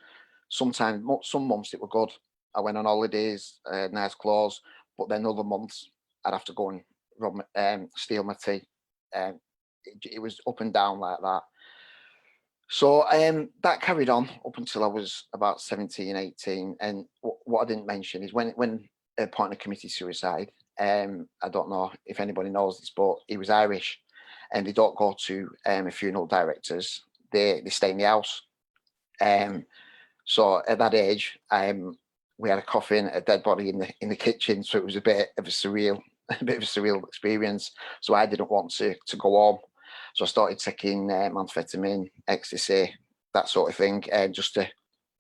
sometimes some months it were good. I went on holidays, nice clothes, but then other months I'd have to go and steal my tea. It was up and down like that. So that carried on up until I was about 17, 18. And what I didn't mention is when a partner committed suicide, I don't know if anybody knows this, but he was Irish, and they don't go to a funeral directors. They stay in the house. So at that age, we had a coffin, a dead body in the kitchen. So it was a bit of a surreal experience. So I didn't want to go home. So I started taking amphetamine, ecstasy, that sort of thing, just to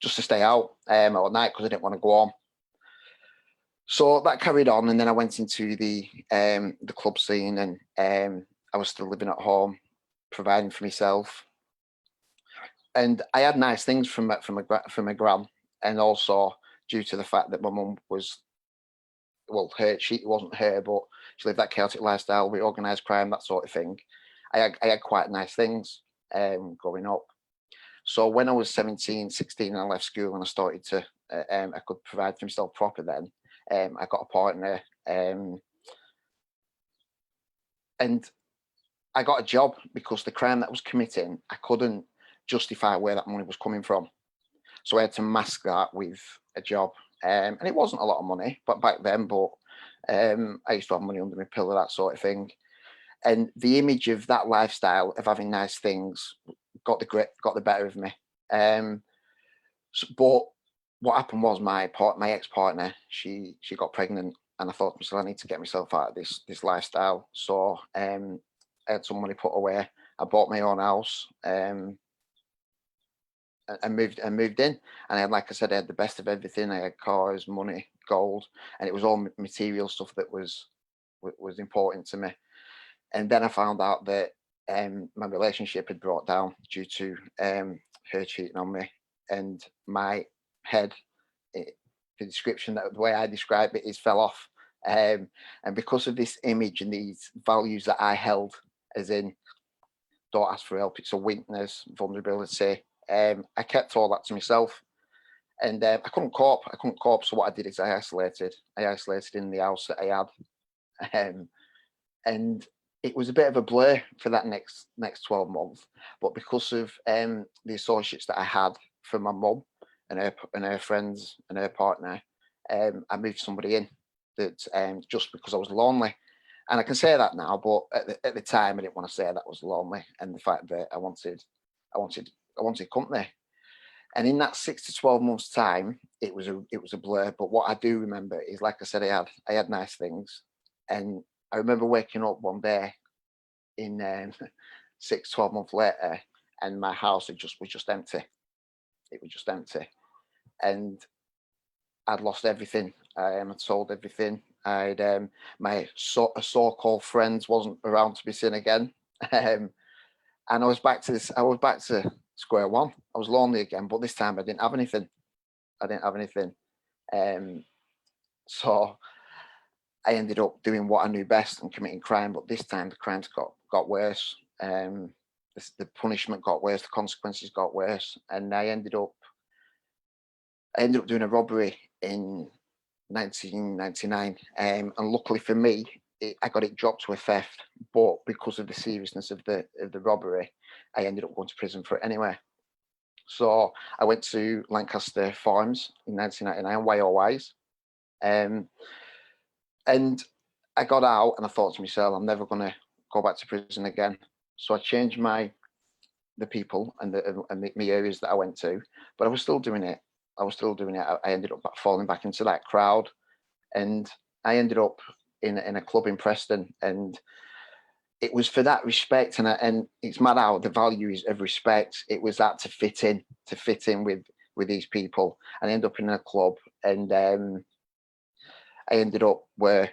stay out at night, because I didn't want to go home. So that carried on, and then I went into the club scene, and I was still living at home, providing for myself. And I had nice things from my gran, and also due to the fact that my mum was, it wasn't her, but she lived that chaotic lifestyle with organised crime, that sort of thing. I had quite nice things growing up. So when I was 17, 16, and I left school and I started to, I could provide for myself proper then, I got a partner, and I got a job, because the crime that I was committing, I couldn't justify where that money was coming from. So I had to mask that with a job. And it wasn't a lot of money, but back then, I used to have money under my pillow, that sort of thing. And the image of that lifestyle of having nice things got the better of me. But what happened was my ex-partner, she got pregnant, and I thought to myself, I need to get myself out of this lifestyle. So I had some money put away. I bought my own house, and moved in. And like I said, I had the best of everything. I had cars, money, gold, and it was all material stuff that was important to me. And then I found out that my relationship had brought down due to her cheating on me. And my head, the description, the way I describe it, is fell off. And because of this image and these values that I held, as in, don't ask for help, it's a weakness, vulnerability, I kept all that to myself. And I couldn't cope. So what I did is I isolated in the house that I had. And it was a bit of a blur for that next 12 months. But because of the associates that I had from my mum and her friends and her partner, I moved somebody in that just because I was lonely. And I can say that now, but at the time I didn't want to say that I was lonely, and the fact that I wanted company. And in that 6 to 12 months time, it was a blur. But what I do remember is, like I said, I had nice things, and I remember waking up one day in 12 months later, and my house was just empty. It was just empty, and I'd lost everything. I'd sold everything. My so-called friends wasn't around to be seen again, and I was back to this. I was back to square one. I was lonely again, but this time I didn't have anything. So I ended up doing what I knew best and committing crime. But this time the crimes got worse. The punishment got worse. The consequences got worse, and I ended up doing a robbery in 1999, and luckily for me, I got it dropped to a theft. But because of the seriousness of the robbery, I ended up going to prison for it anyway. So I went to Lancashire Farms in 1999, YOYs, and I got out, and I thought to myself, I'm never going to go back to prison again. So I changed the people and the areas that I went to, but I was still doing it. I ended up falling back into that crowd, and I ended up in a club in Preston, and it was for that respect, and it's mad how the values of respect, it was that to fit in with these people, and I ended up in a club, and I ended up where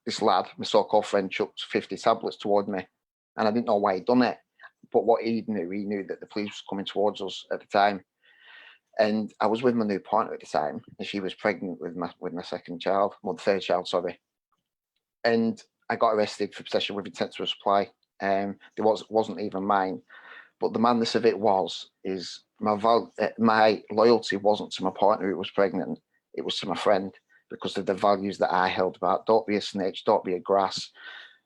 this lad, my so-called friend, chucked 50 tablets toward me, and I didn't know why he'd done it, but what he knew that the police was coming towards us at the time. And I was with my new partner at the time, and she was pregnant with my second child, well, the third child, sorry. And I got arrested for possession with intent to supply. It wasn't even mine, but the madness of it is my loyalty wasn't to my partner who was pregnant; it was to my friend, because of the values that I held about. Don't be a snitch, don't be a grass,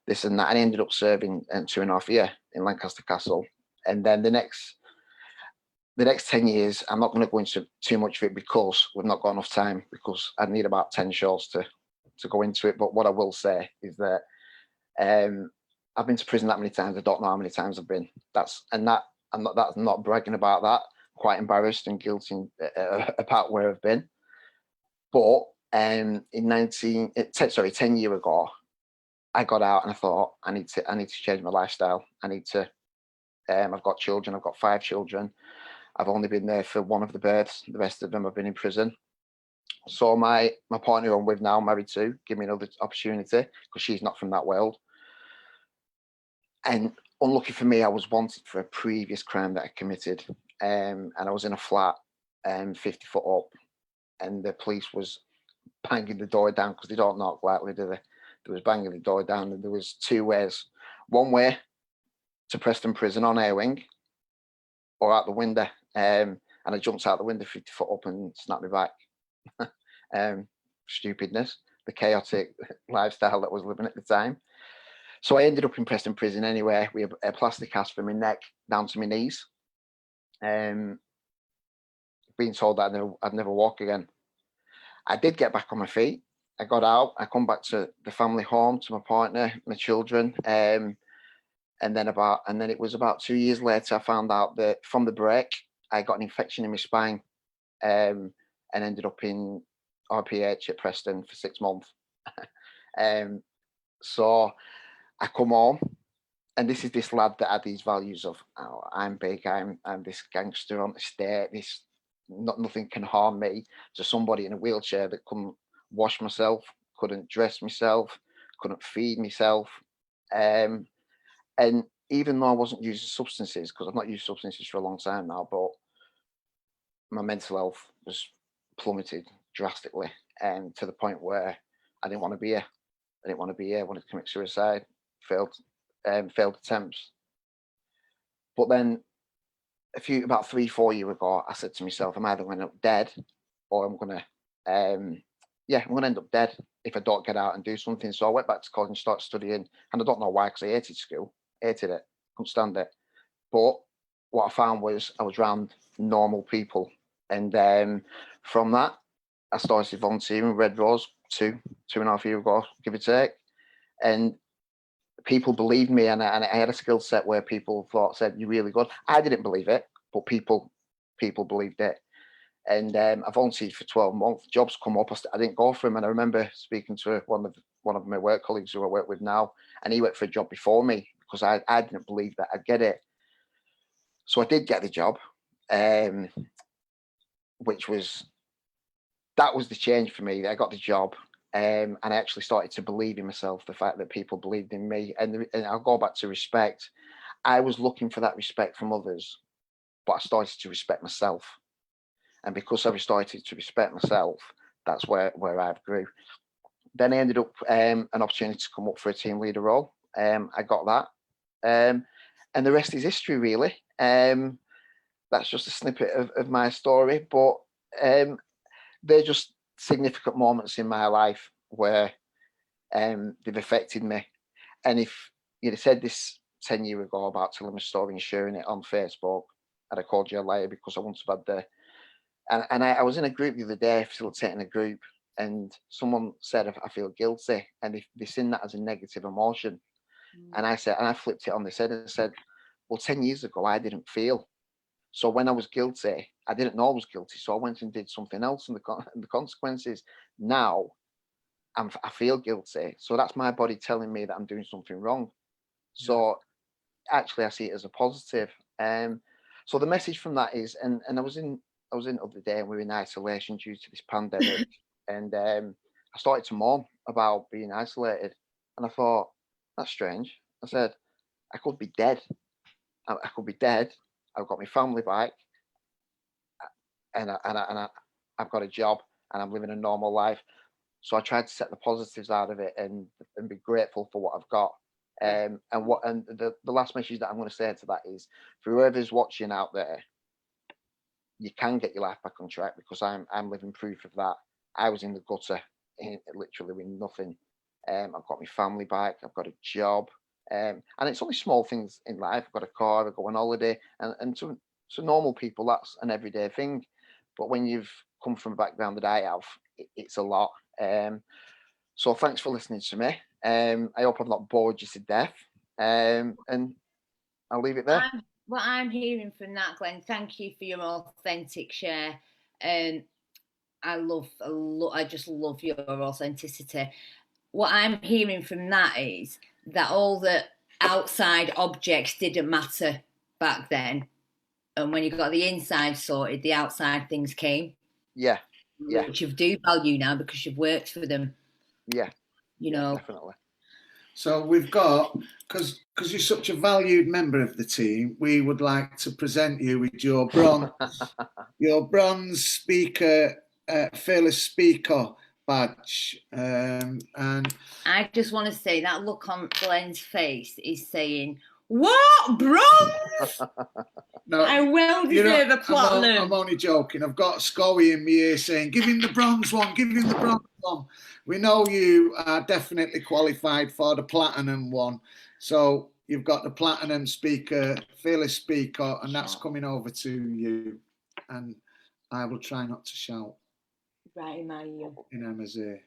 this and that. And I ended up serving 2.5 years in Lancaster Castle, and then the next 10 years, I'm not going to go into too much of it because we've not got enough time, because I'd need about 10 shows to go into it. But what I will say is that I've been to prison that many times. I don't know how many times I've been. That's not bragging about that. I'm quite embarrassed and guilty about where I've been. But in 10 years ago, I got out and I thought I need to change my lifestyle. I need to. I've got children. I've got 5 children. I've only been there for one of the births. The rest of them have been in prison. So my partner I'm with now, married to, give me another opportunity, because she's not from that world. And unlucky for me, I was wanted for a previous crime that I committed, and I was in a flat 50 foot up, and the police was banging the door down, because they don't knock lightly, do they? They was banging the door down, and there was 2 ways. One way to Preston Prison on air wing, or out the window. And I jumped out the window 50 foot up and snapped me back. Stupidness, the chaotic lifestyle that I was living at the time. So I ended up in Preston Prison anyway, with a plastic cast from my neck down to my knees. Being told that I'd never walk again. I did get back on my feet. I got out. I come back to the family home, to my partner, my children. And then it was about 2 years later, I found out that from the break, I got an infection in my spine, and ended up in RPH at Preston for 6 months. So I come home, and this is this lad that had these values of, oh, I'm big, I'm this gangster on the state, nothing can harm me, to somebody in a wheelchair that couldn't wash myself, couldn't dress myself, couldn't feed myself. And even though I wasn't using substances, because I've not used substances for a long time now, but my mental health was plummeted drastically, to the point where I didn't want to be here. I wanted to commit suicide, failed attempts. But then about 3-4 years ago, I said to myself, I'm either going to end up dead, or I'm going to end up dead if I don't get out and do something. So I went back to college and started studying, and I don't know why, because I hated school. Hated it, couldn't stand it. But what I found was I was around normal people, and from that, I started volunteering Red Rose 2.5 years ago, give or take, and people believed me, and I had a skill set where people said, "You're really good." I didn't believe it, but people believed it, And I volunteered for 12 months. Jobs come up, I didn't go for them. And I remember speaking to one of my work colleagues who I work with now, and he went for a job before me because I didn't believe that I'd get it. So I did get the job, that was the change for me. I got the job, and I actually started to believe in myself, the fact that people believed in me. And I'll go back to respect. I was looking for that respect from others, but I started to respect myself. And because I started to respect myself, that's where I've grew. Then I ended up an opportunity to come up for a team leader role. I got that. And the rest is history, really. That's just a snippet of my story, but they're just significant moments in my life where they've affected me. And if you'd have said this 10 years ago about telling my story and sharing it on Facebook, I'd have called you a liar, because I wouldn't have had the... And I was in a group the other day, facilitating a group, and someone said, I feel guilty. And they seen that as a negative emotion. And I said, and I flipped it on this head and said, well, 10 years ago, I didn't feel. So when I was guilty, I didn't know I was guilty. So I went and did something else, and the consequences, now I feel guilty. So that's my body telling me that I'm doing something wrong. So actually, I see it as a positive. So the message from that is, and I was in the other day, and we were in isolation due to this pandemic. And I started to mourn about being isolated. And I thought, that's strange. I said, I could be dead. I could be dead. I've got my family back, and I've got a job, and I'm living a normal life. So I tried to set the positives out of it and be grateful for what I've got. And the last message that I'm going to say to that is, for whoever's watching out there, you can get your life back on track, because I'm living proof of that. I was in the gutter, literally with nothing. I've got my family back. I've got a job. And it's only small things in life. I've got a car, I go on holiday, and to normal people, that's an everyday thing. But when you've come from a background that I have, it's a lot. So thanks for listening to me. I hope I've not bored you to death. And I'll leave it there. What I'm hearing from that, Glenn, thank you for your authentic share. I just love your authenticity. What I'm hearing from that is that all the outside objects didn't matter back then, and when you got the inside sorted, the outside things came. Yeah. Which you do value now because you've worked for them. Yeah. You know. Definitely. So we've got, because you're such a valued member of the team, we would like to present you with your bronze speaker, fearless speaker badge. And I just want to say that look on Glenn's face is saying, what, bronze? No, I will deserve a platinum. I'm only joking. I've got Scully in my ear saying, give him the bronze one, give him the bronze one. We know you are definitely qualified for the platinum one. So you've got the platinum speaker, fearless speaker, and that's coming over to you. And I will try not to shout. Right in my ear. In Emma's ear.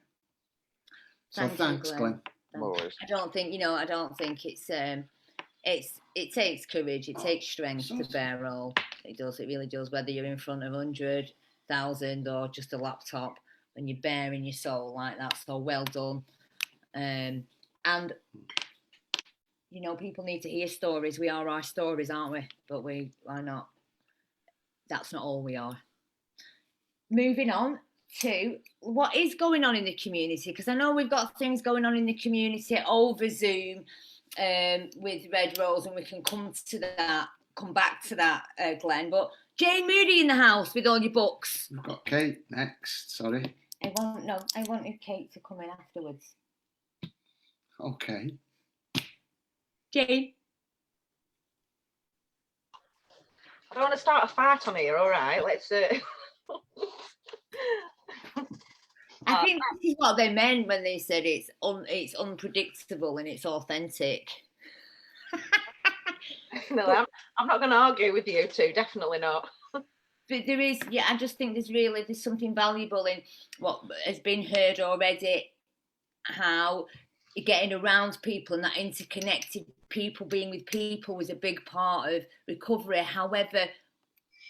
So Thanks, Glenn. I don't think it takes courage, it takes strength to bear all. It does, it really does, whether you're in front of 100,000 or just a laptop, when you're bearing your soul like that. So well done. And you know, people need to hear stories. We are our stories, aren't we? But we are not. That's not all we are. Moving on to what is going on in the community, because I know we've got things going on in the community over Zoom with Red Rose, and we can come back to that, Glenn. But Jane Moodie in the house with all your books. We've got Kate next. Sorry. I wanted Kate to come in afterwards. Okay. Jane. I don't want to start a fight on here. All right, let's. I think this is what they meant when they said it's unpredictable and it's authentic. No, I'm not going to argue with you two. Definitely not. But there is, I just think there's something valuable in what has been heard already. How getting around people and that interconnected people, being with people, was a big part of recovery. However,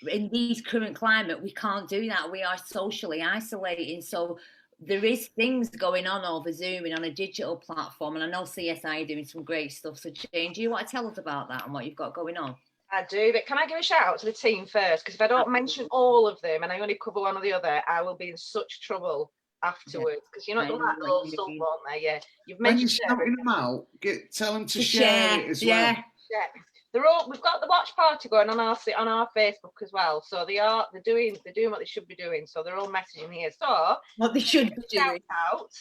in these current climate, we can't do that. We are socially isolating. So there is things going on over Zoom and on a digital platform. And I know CSI are doing some great stuff. So Jane, do you want to tell us about that and what you've got going on? I do, but can I give a shout out to the team first? Because if I don't mention all of them and I only cover one or the other, I will be in such trouble afterwards. Because you're not done that whole stuff, aren't they? Yeah, you've When you're mentioned shouting them out, tell them to share it as well. Yeah, they're all. We've got the watch party going on our Facebook as well. So they're doing what they should be doing. So they're all messaging here. So what they should be doing. Shout out.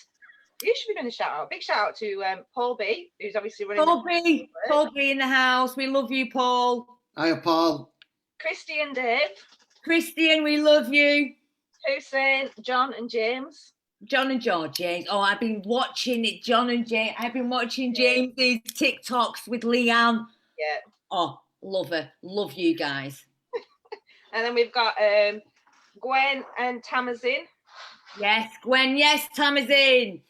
You should be doing a shout out. Big shout out to Paul B, who's obviously running. Paul B in the house. We love you, Paul. Hiya, Paul. Christy and Dave. Christian, we love you. Hussein, John and James. John and James. Oh, I've been watching it. John and James. I've been watching James's TikToks with Leanne. Yeah. Oh, love her. Love you guys. And then we've got Gwen and Tamazin. Yes, Gwen. Yes, Tamazin.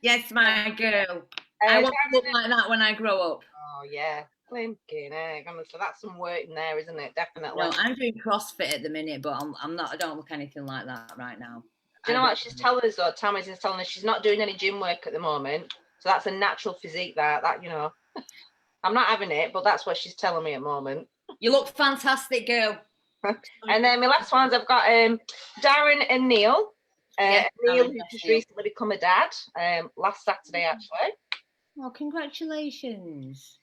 Yes, my girl. I want to look like that when I grow up. Oh, yeah. Blinking egg. So that's some work in there, isn't it? Definitely. No, I'm doing CrossFit at the minute, but I'm not. I don't look anything like that right now. Do you know what she's telling us though? Tammy's telling us she's not doing any gym work at the moment, so that's a natural physique. That you know, I'm not having it, but that's what she's telling me at the moment. You look fantastic, girl. And then my last ones, I've got Darren and Neil. Neil, who's just recently become a dad, last Saturday actually. Oh, congratulations.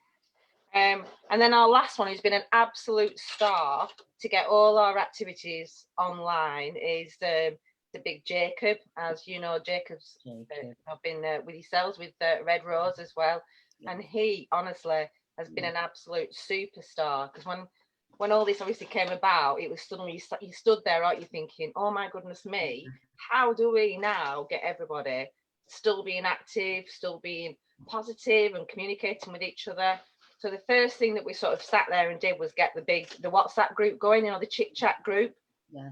And then our last one, who's been an absolute star to get all our activities online, is the big Jacob. As you know, Jacob's been with yourselves with Red Rose as well. And he honestly has been an absolute superstar, because when all this obviously came about, it was suddenly you stood there, aren't you, thinking, oh my goodness me, how do we now get everybody still being active, still being positive and communicating with each other? So the first thing that we sort of sat there and did was get the WhatsApp group going, you know, the chit chat group. Yeah.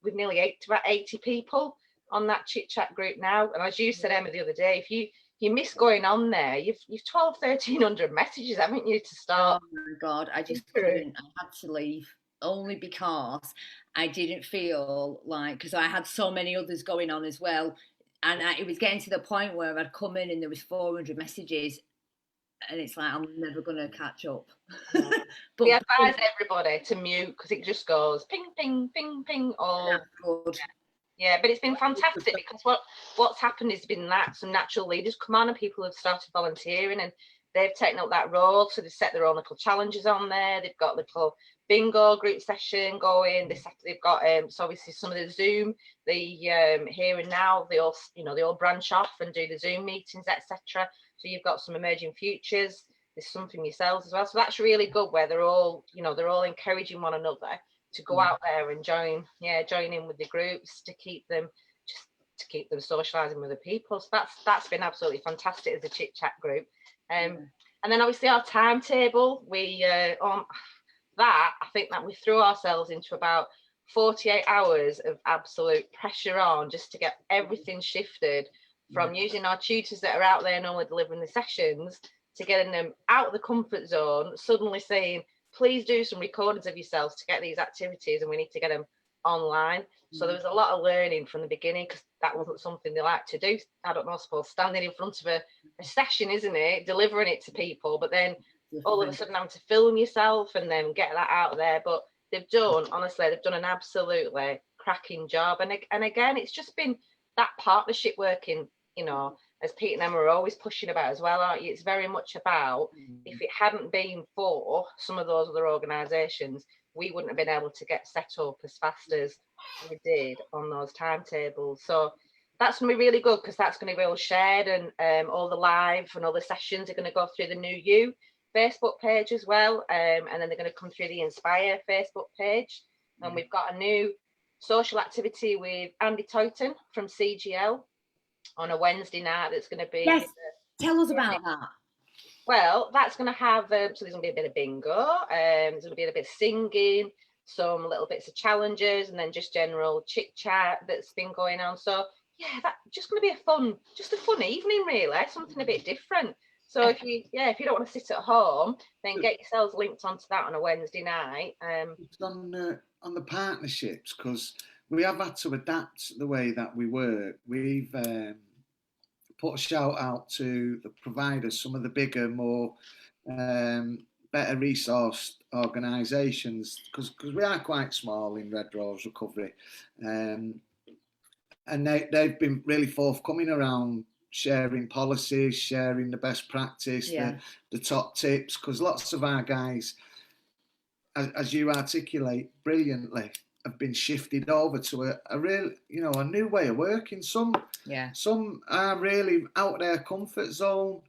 With nearly about 80 people on that chit chat group now. And as you said, Emma, the other day, if you miss going on there, you've 1,200-1,300 messages, haven't you, to start? Oh my God, I just couldn't. I had to leave only because I didn't feel like, because I had so many others going on as well. And it was getting to the point where I'd come in and there was 400 messages. And it's like, I'm never going to catch up. But we advise everybody to mute, because it just goes ping, ping, ping, ping. Oh, good. Yeah, but it's been fantastic, because what's happened has been that some natural leaders come on and people have started volunteering and they've taken up that role. So they've set their own little challenges on there. They've got little bingo group session going. They've got so obviously some of the Zoom, the here and now, they all branch off and do the Zoom meetings, etc. So you've got some emerging futures. There's something yourselves as well. So that's really good, where they're all encouraging one another to go out there and join in with the groups to keep them socialising with the people. So that's been absolutely fantastic as a chit chat group. And then obviously our timetable, I think that we threw ourselves into about 48 hours of absolute pressure on just to get everything shifted, from using our tutors that are out there normally delivering the sessions to getting them out of the comfort zone, suddenly saying, please do some recordings of yourselves to get these activities, and we need to get them online. So there was a lot of learning from the beginning, because that wasn't something they like to do. I don't know, I suppose standing in front of a session, isn't it, delivering it to people, but then all of a sudden having to film yourself and then get that out there. But they've done an absolutely cracking job. And again, it's just been that partnership working, you know, as Pete and Emma are always pushing about as well, aren't you? It's very much about, if it hadn't been for some of those other organisations, we wouldn't have been able to get set up as fast as we did on those timetables. So that's going to be really good, because that's going to be all shared, and all the live and all the sessions are going to go through the New You Facebook page as well. And then they're going to come through the Inspire Facebook page. And we've got a new social activity with Andy Toyton from CGL on a Wednesday night that's going to be... Yes, tell us about that. Well, that's going to have, so there's going to be a bit of bingo, there's going to be a bit of singing, some little bits of challenges, and then just general chit-chat that's been going on. So, yeah, that's just going to be a fun evening, really, something a bit different. So if you don't want to sit at home, then get yourselves linked onto that on a Wednesday night. It's on the partnerships, because we have had to adapt the way that we work. We've put a shout out to the providers, some of the bigger, more better resourced organisations, because we are quite small in Red Rose Recovery, and they've been really forthcoming around sharing policies, sharing the best practice, the top tips, because lots of our guys, as you articulate brilliantly, have been shifted over to a real, a new way of working. Some are really out of their comfort zone.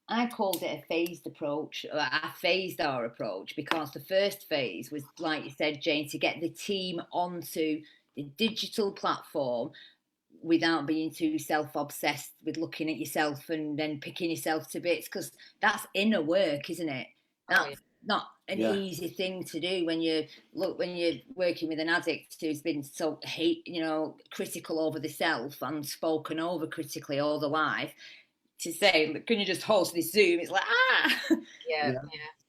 I called it a phased approach. I phased our approach, because the first phase was, like you said, Jane, to get the team onto the digital platform without being too self-obsessed with looking at yourself and then picking yourself to bits, because that's inner work, isn't it? That's not an easy thing to do when you're working with an addict who's been so critical over the self and spoken over critically all the life. To say, can you just host this Zoom? It's like,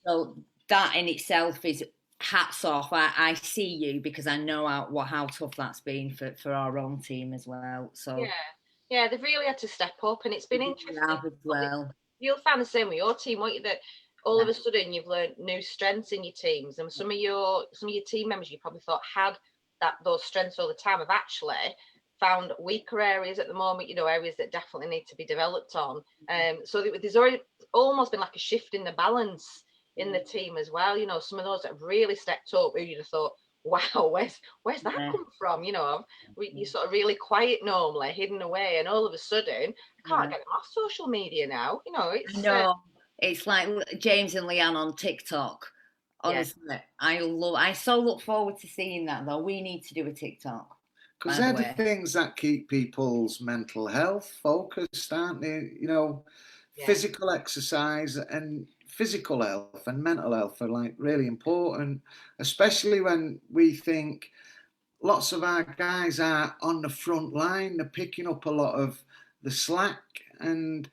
So that in itself is hats off. I see you, because I know how tough that's been for our own team as well. So they've really had to step up, and it's been interesting as well. You'll find the same with your team, won't you? That all of a sudden you've learned new strengths in your teams, and some of your team members you probably thought had those strengths all the time have actually found weaker areas at the moment, areas that definitely need to be developed on. So there's already almost been like a shift in the balance in the team as well. Some of those that have really stepped up, who you'd have thought, wow, where's that come from? You're sort of really quiet normally, hidden away, and all of a sudden, I can't get them off social media now. It's like James and Leanne on TikTok. Honestly, I so look forward to seeing that, though. We need to do a TikTok. Because they're the things that keep people's mental health focused, aren't they? Physical exercise and physical health and mental health are like really important, especially when we think lots of our guys are on the front line. They're picking up a lot of the slack, and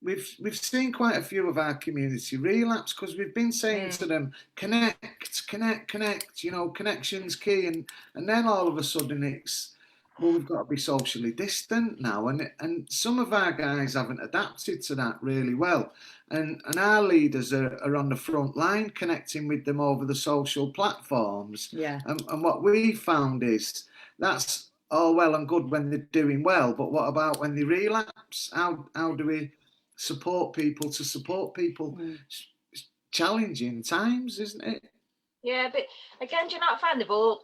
we've seen quite a few of our community relapse, because we've been saying to them, connect, connection's key, and then all of a sudden it's, we've got to be socially distant now, and some of our guys haven't adapted to that really well, and our leaders are on the front line connecting with them over the social platforms, and what we found is that's all well and good when they're doing well, but what about when they relapse? How do we support people to support people? It's challenging times, isn't it? Yeah, but again, do you not find they've all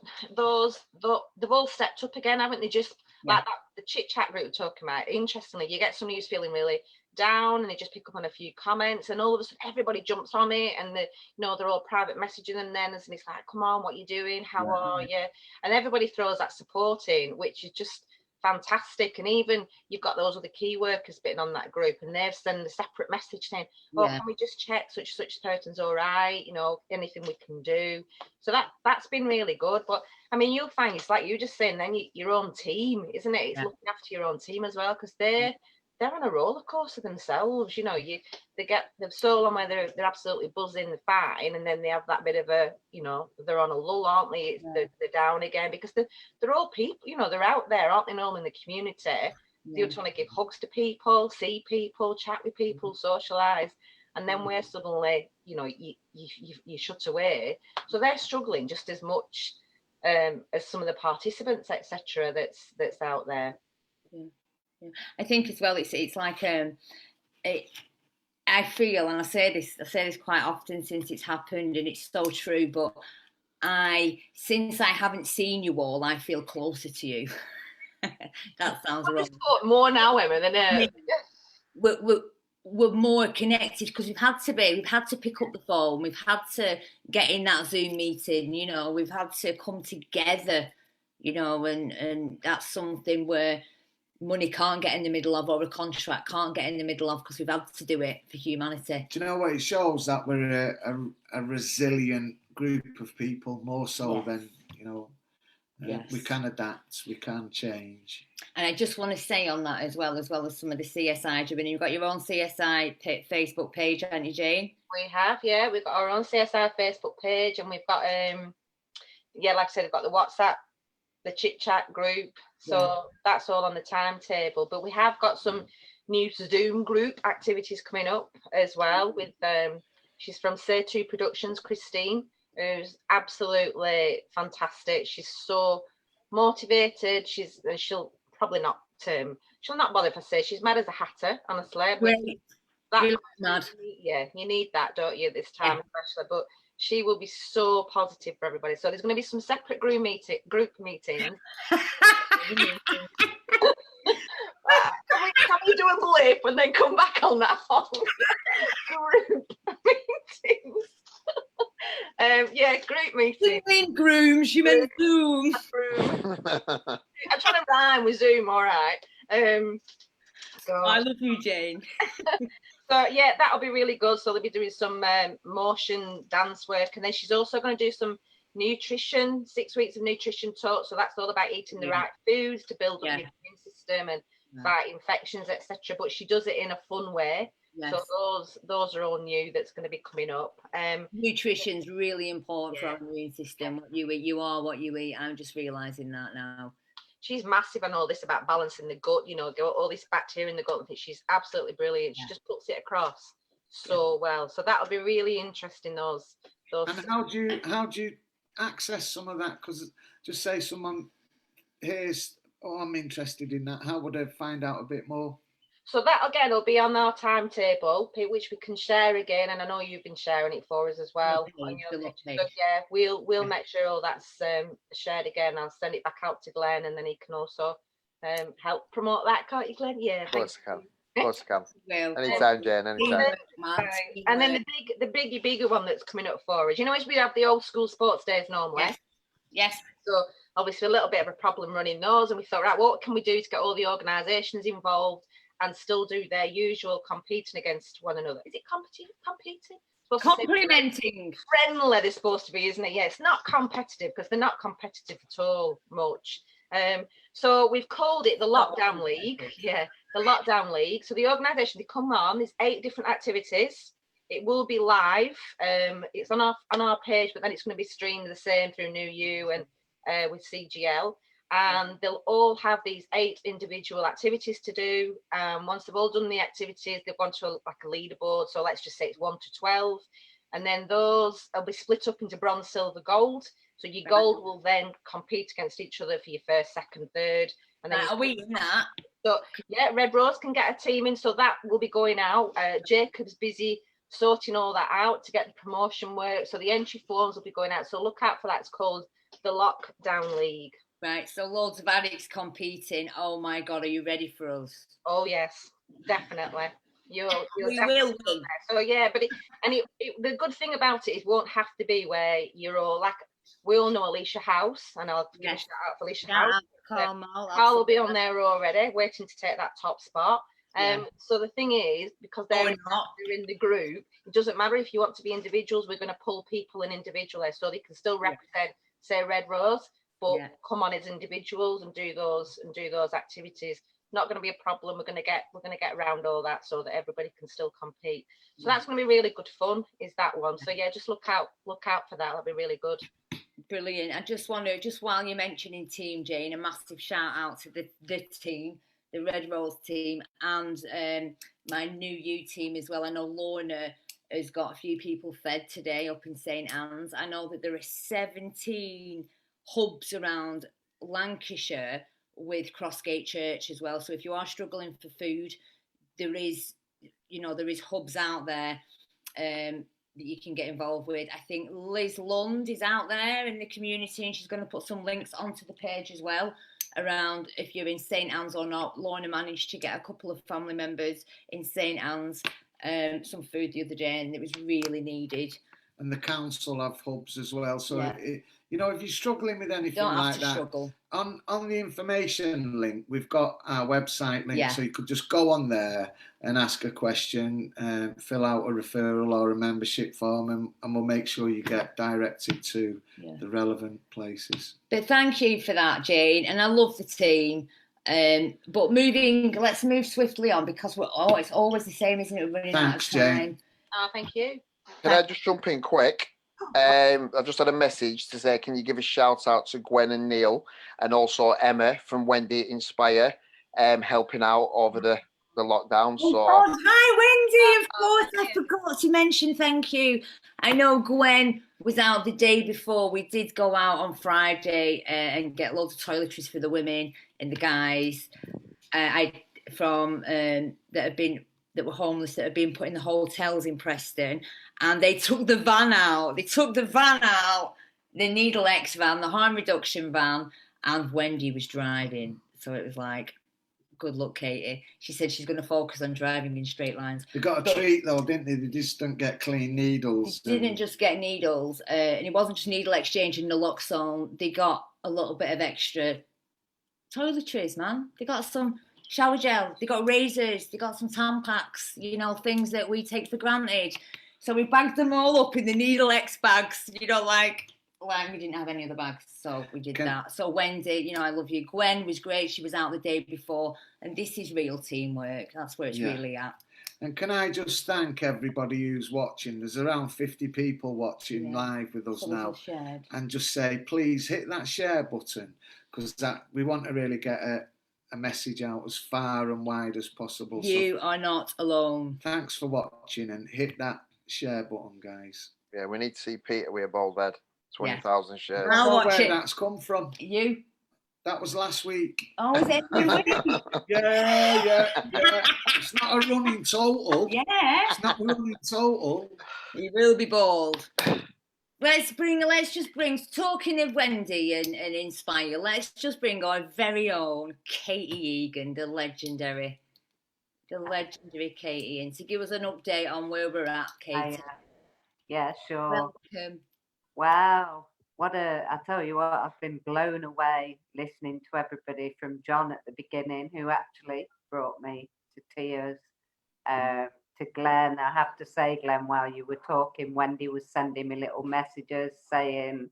stepped up again, haven't they? Just like that, the chit chat group we're talking about. Interestingly, you get somebody who's feeling really down, and they just pick up on a few comments, and all of a sudden everybody jumps on it, and they're all private messaging them then, and it's like, come on, what are you doing? How are you? And everybody throws that support in, which is just fantastic. And even you've got those other key workers bitten on that group, and they've sent a separate message saying, can we just check such person's all right, anything we can do. So that's been really good. But I mean, you'll find it's like you just saying, then your own team, isn't it? It's looking after your own team as well, because they're on a roller coaster themselves. They get them so long where they're absolutely buzzing, they're fine, and then they have that bit of a, they're on a lull, aren't they? They're down again, because they're all people, they're out there, aren't they, normally in the community. They just want to give hugs to people, see people, chat with people, socialise, and then we're suddenly, you shut away. So they're struggling just as much as some of the participants, etc. that's out there. I think as well, it's like I feel, and I say this quite often since it's happened, and it's so true, but since I haven't seen you all, I feel closer to you. That sounds wrong. More now, Emma, than we're more connected, because we've had to pick up the phone, we've had to get in that Zoom meeting, we've had to come together, and that's something where money can't get in the middle of, or a contract can't get in the middle of, because we've had to do it for humanity. Do you know what? It shows that we're a resilient group of people, more so than, Yes. We can adapt, we can change. And I just want to say on that as well as some of the CSI doing. You've got your own CSI Facebook page, haven't you, Jane? We have, yeah. We've got our own CSI Facebook page, and we've got, yeah, like I said, we've got the WhatsApp, the chit chat group. So that's all on the timetable. But we have got some new Zoom group activities coming up as well. With she's from Say2 Productions, Christine, who's absolutely fantastic. She's so motivated. She'll probably not she'll not bother if I say she's mad as a hatter, honestly. Great. That, mad. Yeah, you need that, don't you, this time especially. But she will be so positive for everybody. So there's going to be some separate group meetings. Can we do a blip and then come back on that whole group meetings? Yeah, group meetings. You mean grooms? You meant Zoom. I'm trying to rhyme with Zoom, all right. I love you, Jane. So yeah, that'll be really good. So they'll be doing some motion dance work, and then she's also going to do some nutrition, 6 weeks of nutrition talk. So that's all about eating the right foods to build up your immune system and fight infections, etc. But she does it in a fun way. Yes. So those are all new. That's going to be coming up. Nutrition's really important for our immune system. What you eat, you are what you eat. I'm just realising that now. She's massive on all this about balancing the gut, all this bacteria in the gut. She's absolutely brilliant. She just puts it across so well. So that'll be really interesting. Those. And how do you access some of that? Because just say someone here's, I'm interested in that. How would I find out a bit more? So that again will be on our timetable, which we can share again, and I know you've been sharing it for us as well. So yeah, we'll make sure all that's shared again. I'll send it back out to Glenn, and then he can also help promote that, can't you, Glenn? Yeah, of course I can. Of course I can. Anytime, Jane. Anytime. And then the bigger one that's coming up for us. As we have the old school sports days normally. Yes. So obviously a little bit of a problem running those, and we thought, right, what can we do to get all the organisations involved and still do their usual competing against one another? Is it competing? Complimenting. Friendly, they're supposed to be, isn't it? Yeah, it's not competitive because they're not competitive at all much. So we've called it the Lockdown League. Yeah, the Lockdown League. So the organisation, they come on, there's 8 different activities. It will be live. It's on our page, but then it's going to be streamed the same through New You and with CGL. And they'll all have these 8 individual activities to do. Once they've all done the activities, they've gone to a leaderboard. So let's just say it's 1 to 12. And then those will be split up into bronze, silver, gold. So your gold will then compete against each other for your first, second, third. And then are we in that? So yeah, Red Rose can get a team in. So that will be going out. Jacob's busy sorting all that out to get the promotion work. So the entry forms will be going out. So look out for that. It's called the Lockdown League. Right, so loads of addicts competing. Oh my God, are you ready for us? Oh yes, definitely. You'll we will win. So yeah, but the good thing about it is, won't have to be where you're all like. We all know Alicia House, and I'll give a shout out for Alicia House. Carl will be on there already, waiting to take that top spot. So the thing is, because they're in the group, it doesn't matter if you want to be individuals. We're going to pull people in individually, so they can still represent, say, Red Rose. But come on as individuals and do those activities. Not going to be a problem. We're going to get around all that so that everybody can still compete. So that's going to be really good fun. Is that one? So yeah, just look out for that. That'll be really good. Brilliant. I just want to, just while you're mentioning Team Jane, a massive shout out to the team, the Red Rose team, and my New You team as well. I know Lorna has got a few people fed today up in St Anne's. I know that there are 17 hubs around Lancashire with Crossgate Church as well. So if you are struggling for food, there is hubs out there that you can get involved with. I think Liz Lund is out there in the community, and she's going to put some links onto the page as well around if you're in St Anne's or not. Lorna managed to get a couple of family members in St Anne's some food the other day, and it was really needed. and the council have hubs as well. So, Yeah. you know, if you're struggling with anything Don't have like to that, struggle. on the information link, we've got our website link, Yeah. so you could just go on there and ask a question, fill out a referral or a membership form, and we'll make sure you get directed to the relevant places. But thank you for that, Jane, and I love the team. But let's move swiftly on, because it's always the same, isn't it? We're running out of Thanks, time. Jane. Oh, thank you. Can I just jump in quick? I've just had a message to say, can you give a shout out to Gwen and Neil, and also Emma from Wendy Inspire, helping out over the lockdown. Oh, So God. Hi, Wendy. Of course, I forgot to mention. Thank you. I know Gwen was out the day before. We did go out on Friday and get loads of toiletries for the women and the guys. That were homeless, that had been put in the hotels in Preston, and they took the van out. The Needle X van, the harm reduction van, and Wendy was driving. So it was like, good luck, Katie. She said she's going to focus on driving in straight lines. They got a treat though, didn't they? They just didn't get clean needles. They didn't just get needles, and it wasn't just needle exchange and naloxone. They got a little bit of extra toiletries, man. They got some shower gel, they got razors, they got some Tampax, you know, things that we take for granted. So we bagged them all up in the Needle X bags, you know, like we didn't have any other bags, so we did that. So Wendy, you know, I love you. Gwen was great, she was out the day before, and this is real teamwork. That's where it's really at. And can I just thank everybody who's watching? There's around 50 people watching live with us now. And just say, please hit that share button, because we want to really get a message out as far and wide as possible. You are not alone. Thanks for watching, and hit that share button, guys. Yeah, we need to see Peter with a bald head. 20,000 shares. I don't know where that's come from. You? That was last week. Oh, is it? Yeah. It's not a running total. Yeah. It's not a running total. You will be bald. Let's just bring, talking of Wendy and Inspire, let's just bring our very own Katie Egan, the legendary Katie, in to give us an update on where we're at, Katie. Yeah, sure. Welcome. Wow. I tell you what, I've been blown away listening to everybody, from John at the beginning, who actually brought me to tears, to Glenn. I have to say, Glenn, while you were talking, Wendy was sending me little messages saying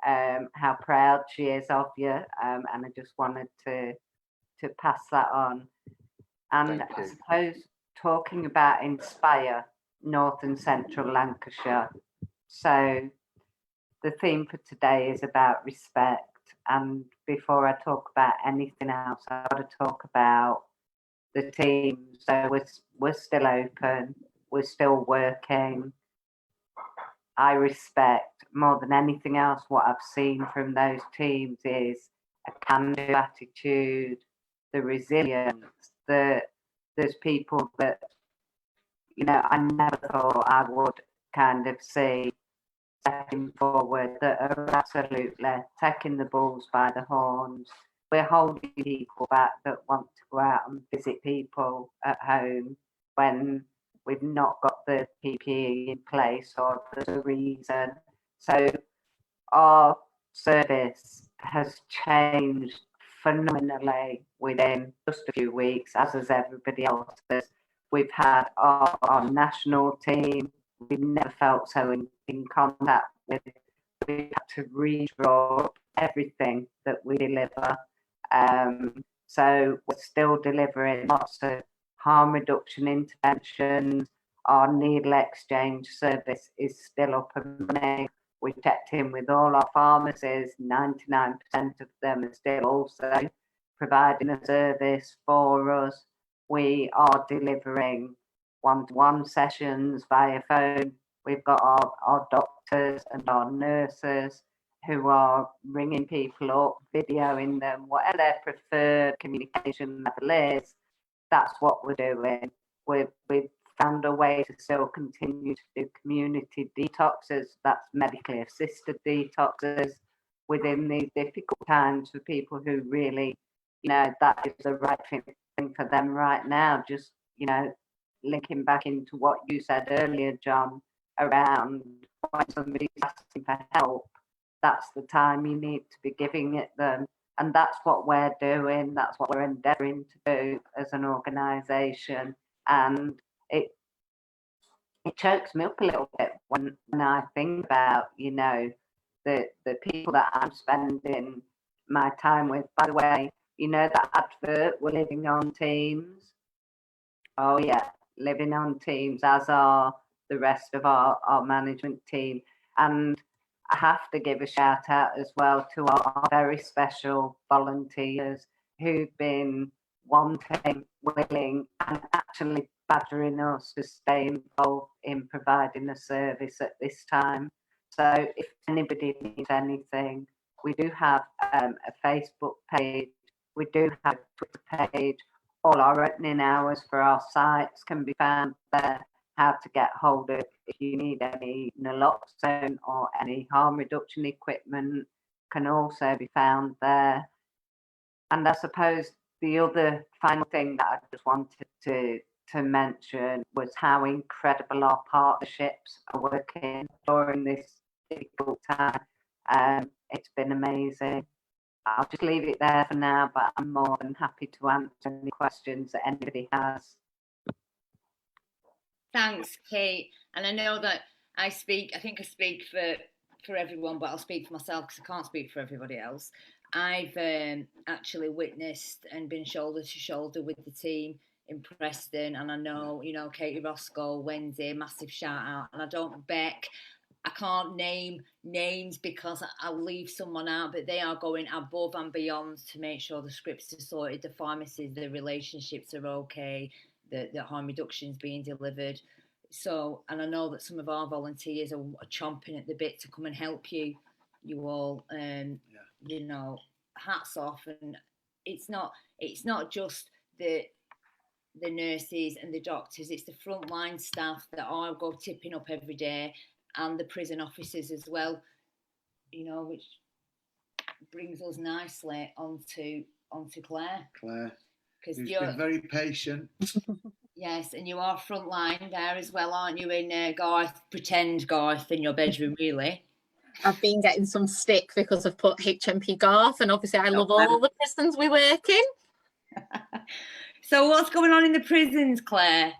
how proud she is of you, and I just wanted to pass that on. And I suppose talking about Inspire, North and Central Lancashire. So the theme for today is about respect. And before I talk about anything else, I've got to talk about the team. So we're still open, we're still working. I respect more than anything else what I've seen from those teams is a can-do attitude, the resilience, that there's people that, you know, I never thought I would kind of see stepping forward, that are absolutely taking the bulls by the horns. We're holding people back that want to go out and visit people at home when we've not got the PPE in place or there's a reason. So our service has changed phenomenally within just a few weeks, as has everybody else's. We've had our national team. We've never felt so in contact with. We've had to redraw everything that we deliver. So we're still delivering lots of harm reduction interventions. Our needle exchange service is still up and running. We checked in with all our pharmacies. 99% of them are still also providing a service for us. We are delivering one-to-one sessions via phone. We've got our doctors and our nurses who are ringing people up, videoing them, whatever their preferred communication level is. That's what we're doing. We've found a way to still continue to do community detoxes. That's medically assisted detoxes within these difficult times for people who really, you know, that is the right thing for them right now. Just, you know, linking back into what you said earlier, John, around when somebody's asking for help, that's the time you need to be giving it them. And that's what we're doing. That's what we're endeavouring to do as an organisation. And it chokes me up a little bit when I think about, you know, the people that I'm spending my time with. By the way, you know that advert, we're living on Teams. Oh yeah, living on Teams, as are the rest of our management team. And I have to give a shout out as well to our very special volunteers who've been wanting, willing, and actually badgering us to stay involved in providing a service at this time. So if anybody needs anything, we do have a Facebook page, we do have a Twitter page. All our opening hours for our sites can be found there. How to get hold of if you need any naloxone or any harm reduction equipment can also be found there. And I suppose the other final thing that I just wanted to mention was how incredible our partnerships are working during this difficult time. It's been amazing. I'll just leave it there for now, but I'm more than happy to answer any questions that anybody has. Thanks, Kate. And I know that I think I speak for everyone, but I'll speak for myself because I can't speak for everybody else. I've actually witnessed and been shoulder to shoulder with the team in Preston, and I know, you know, Katie Roscoe, Wednesday, massive shout out. And I don't, Beck, I can't name names because I'll leave someone out, but they are going above and beyond to make sure the scripts are sorted, the pharmacies, the relationships are okay, the harm reduction is being delivered. So, and I know that some of our volunteers are chomping at the bit to come and help you all. You know, hats off. And it's not just the nurses and the doctors, it's the frontline staff that are go tipping up every day, and the prison officers as well, you know, which brings us nicely onto Claire. Because you're been very patient. Yes, and you are frontline there as well, aren't you, in Garth, pretend Garth in your bedroom, really? I've been getting some stick because I've put HMP Garth, and obviously I love all the prisons we work in. So what's going on in the prisons, Claire?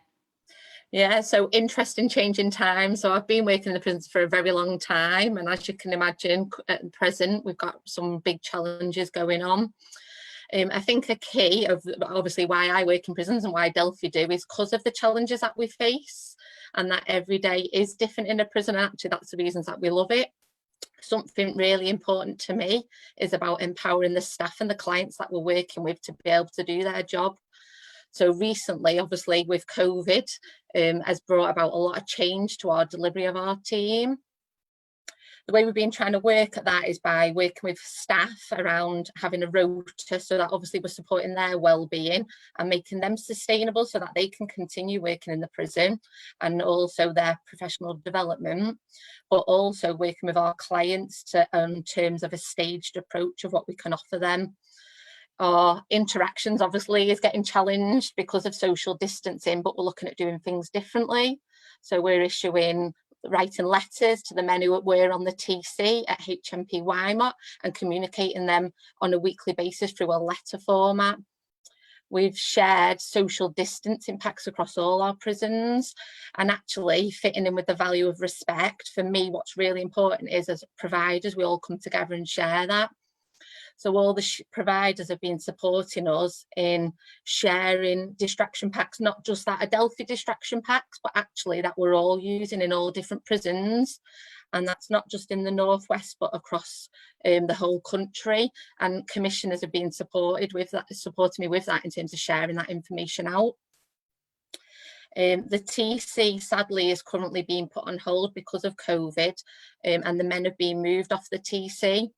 Yeah, so interesting change in time. So I've been working in the prisons for a very long time, and as you can imagine, at present we've got some big challenges going on. I think a key of obviously why I work in prisons and why Delphi do is because of the challenges that we face, and that every day is different in a prison. And actually that's the reasons that we love it. Something really important to me is about empowering the staff and the clients that we're working with to be able to do their job. So recently, obviously with COVID, has brought about a lot of change to our delivery of our team. The way we've been trying to work at that is by working with staff around having a rota, so that obviously we're supporting their well-being and making them sustainable so that they can continue working in the prison, and also their professional development, but also working with our clients to in terms of a staged approach of what we can offer them. Our interactions obviously is getting challenged because of social distancing, but we're looking at doing things differently. So we're writing letters to the men who were on the TC at HMP Wymont and communicating them on a weekly basis through a letter format. We've shared social distance impacts across all our prisons, and actually fitting in with the value of respect. For me, what's really important is as providers, we all come together and share that. So all the providers have been supporting us in sharing distraction packs, not just that are Delphi distraction packs, but actually that we're all using in all different prisons. And that's not just in the Northwest, but across the whole country. And commissioners have been supporting me with that in terms of sharing that information out. The TC sadly is currently being put on hold because of COVID, and the men have been moved off the TC.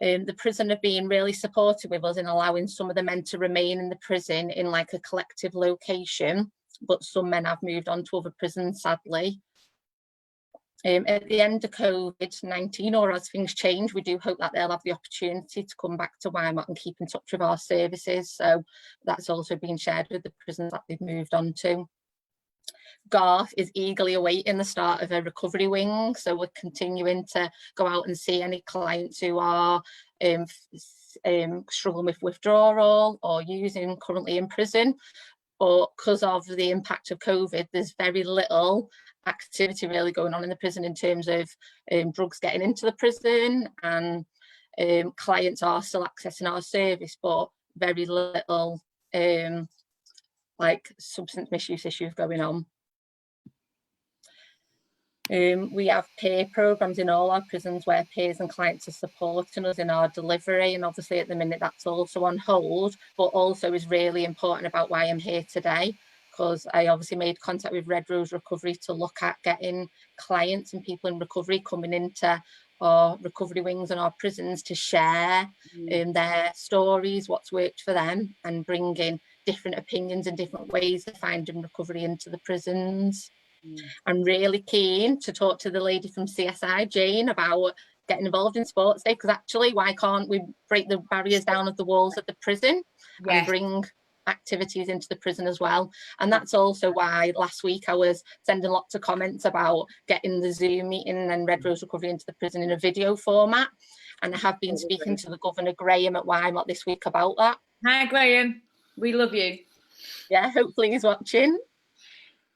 The prison have been really supportive with us in allowing some of the men to remain in the prison in like a collective location, but some men have moved on to other prisons, sadly. At the end of COVID-19, or as things change, we do hope that they'll have the opportunity to come back to Wymont and keep in touch with our services. So that's also been shared with the prisons that they've moved on to. Garth is eagerly awaiting the start of a recovery wing, so we're continuing to go out and see any clients who are struggling with withdrawal or using currently in prison. But because of the impact of COVID, there's very little activity really going on in the prison in terms of drugs getting into the prison, and clients are still accessing our service, but very little like substance misuse issues going on. We have peer programs in all our prisons where peers and clients are supporting us in our delivery, and obviously at the minute that's also on hold, but also is really important about why I'm here today, because I obviously made contact with Red Rose Recovery to look at getting clients and people in recovery coming into our recovery wings and our prisons to share their stories, what's worked for them, and bringing different opinions and different ways of finding recovery into the prisons. I'm really keen to talk to the lady from CSI, Jane, about getting involved in Sports Day, because actually, why can't we break the barriers down of the walls of the prison and bring activities into the prison as well? And that's also why last week I was sending lots of comments about getting the Zoom meeting and Red Rose Recovery into the prison in a video format. And I have been speaking to the Governor Graham at Wymot this week about that. Hi, Graham. We love you. Yeah, hopefully he's watching.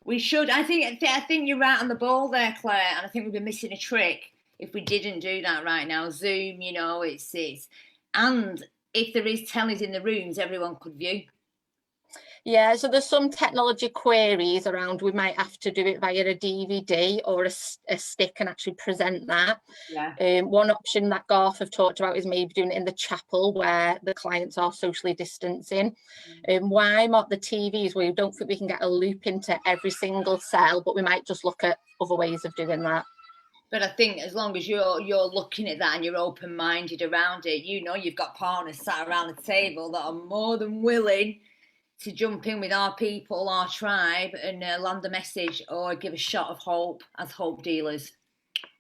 We should. I think you're right on the ball there, Claire, and I think we'd be missing a trick if we didn't do that right now. Zoom, you know, it's and if there is tellies in the rooms, everyone could view. Yeah, so there's some technology queries around. We might have to do it via a DVD or a stick and actually present that. Yeah. One option that Garth have talked about is maybe doing it in the chapel where the clients are socially distancing. Why not the TVs? We don't think we can get a loop into every single cell, but we might just look at other ways of doing that. But I think as long as you're looking at that and you're open-minded around it, you know you've got partners sat around the table that are more than willing to jump in with our people, our tribe, and land a message or give a shot of hope as hope dealers.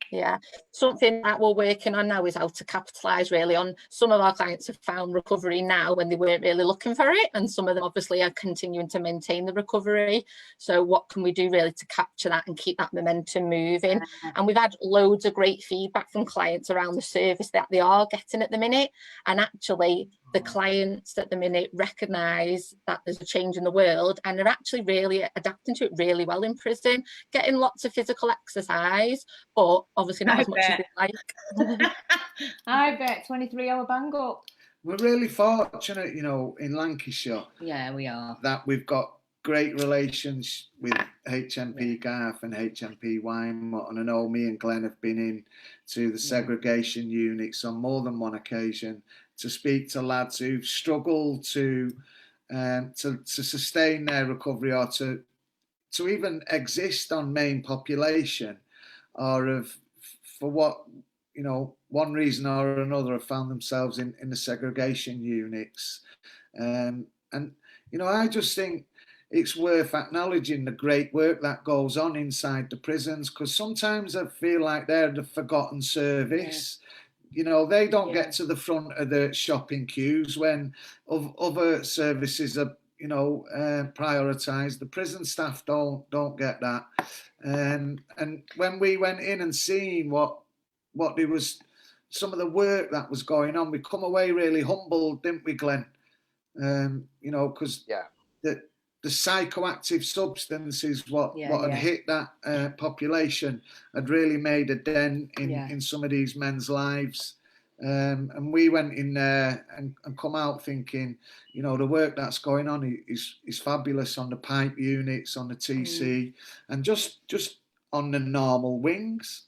Yeah, something that we're working on now is how to capitalise really on. Some of our clients have found recovery now when they weren't really looking for it, and some of them obviously are continuing to maintain the recovery. So what can we do really to capture that and keep that momentum moving? And we've had loads of great feedback from clients around the service that they are getting at the minute, and actually the clients at the minute recognise that there's a change in the world and are actually really adapting to it really well in prison, getting lots of physical exercise, but obviously not as much as they like. I bet 23-hour bang up. We're really fortunate, you know, in Lancashire. Yeah, we are. That we've got great relations with HMP Garth and HMP Wymot, and I know me and Glenn have been in to the segregation units on more than one occasion to speak to lads who've struggled to sustain their recovery or to even exist on main population, or for what, you know, one reason or another have found themselves in the segregation units. And, you know, I just think it's worth acknowledging the great work that goes on inside the prisons, because sometimes I feel like they're the forgotten service. You know, they don't get to the front of the shopping queues when other services are, you know, prioritised. The prison staff don't get that. And when we went in and seen what there was, some of the work that was going on, we come away really humbled, didn't we, Glenn? You know, because the psychoactive substances, what had hit that population, had really made a dent in some of these men's lives. And we went in there and come out thinking, you know, the work that's going on is fabulous on the pipe units, on the TC, and just on the normal wings.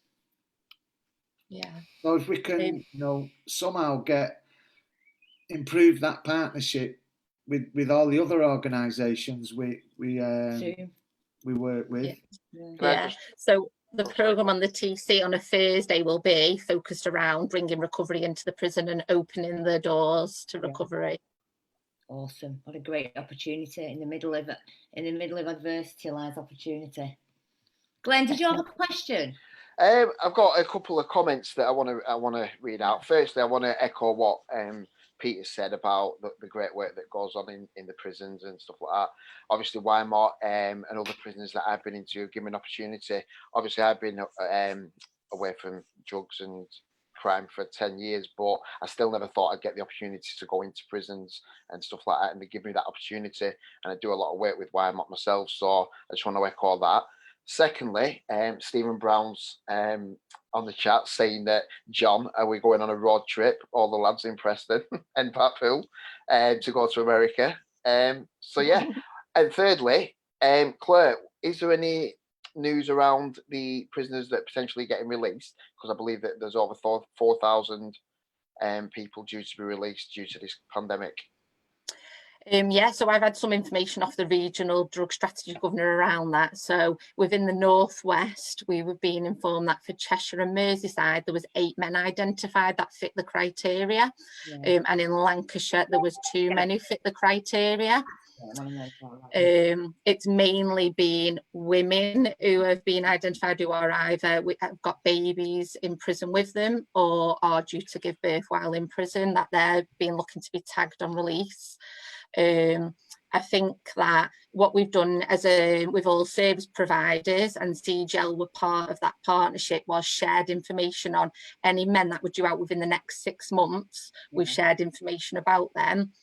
Yeah. So if we can, you know, somehow improve that partnership with all the other organisations we work with. Yeah. So the programme on the TC on a Thursday will be focused around bringing recovery into the prison and opening the doors to recovery. Awesome! What a great opportunity in the middle of adversity lies opportunity. Glenn, did you have a question? I've got a couple of comments that I want to read out. Firstly, I want to echo what Peter said about the great work that goes on in the prisons and stuff like that. Obviously, Wymore and other prisons that I've been into give me an opportunity. Obviously, I've been away from drugs and crime for 10 years, but I still never thought I'd get the opportunity to go into prisons and stuff like that, and they give me that opportunity, and I do a lot of work with Wymore myself, so I just want to echo that. Secondly, Stephen Brown's on the chat saying that, John, are we going on a road trip, all the lads in Preston and Blackpool, to go to America? So yeah. And thirdly, Claire, is there any news around the prisoners that are potentially getting released? Because I believe that there's over 4,000 people due to be released due to this pandemic. Yeah, so I've had some information off the regional drug strategy governor around that. So within the northwest, we were being informed that for Cheshire and Merseyside, there was 8 men identified that fit the criteria. And in Lancashire, there was 2 men who fit the criteria. It's mainly been women who have been identified who are either have got babies in prison with them or are due to give birth while in prison, that they're being looking to be tagged on release. I think that what we've done with all service providers, and CGL were part of that partnership, was shared information on any men that were due out within the next 6 months. We've shared information about them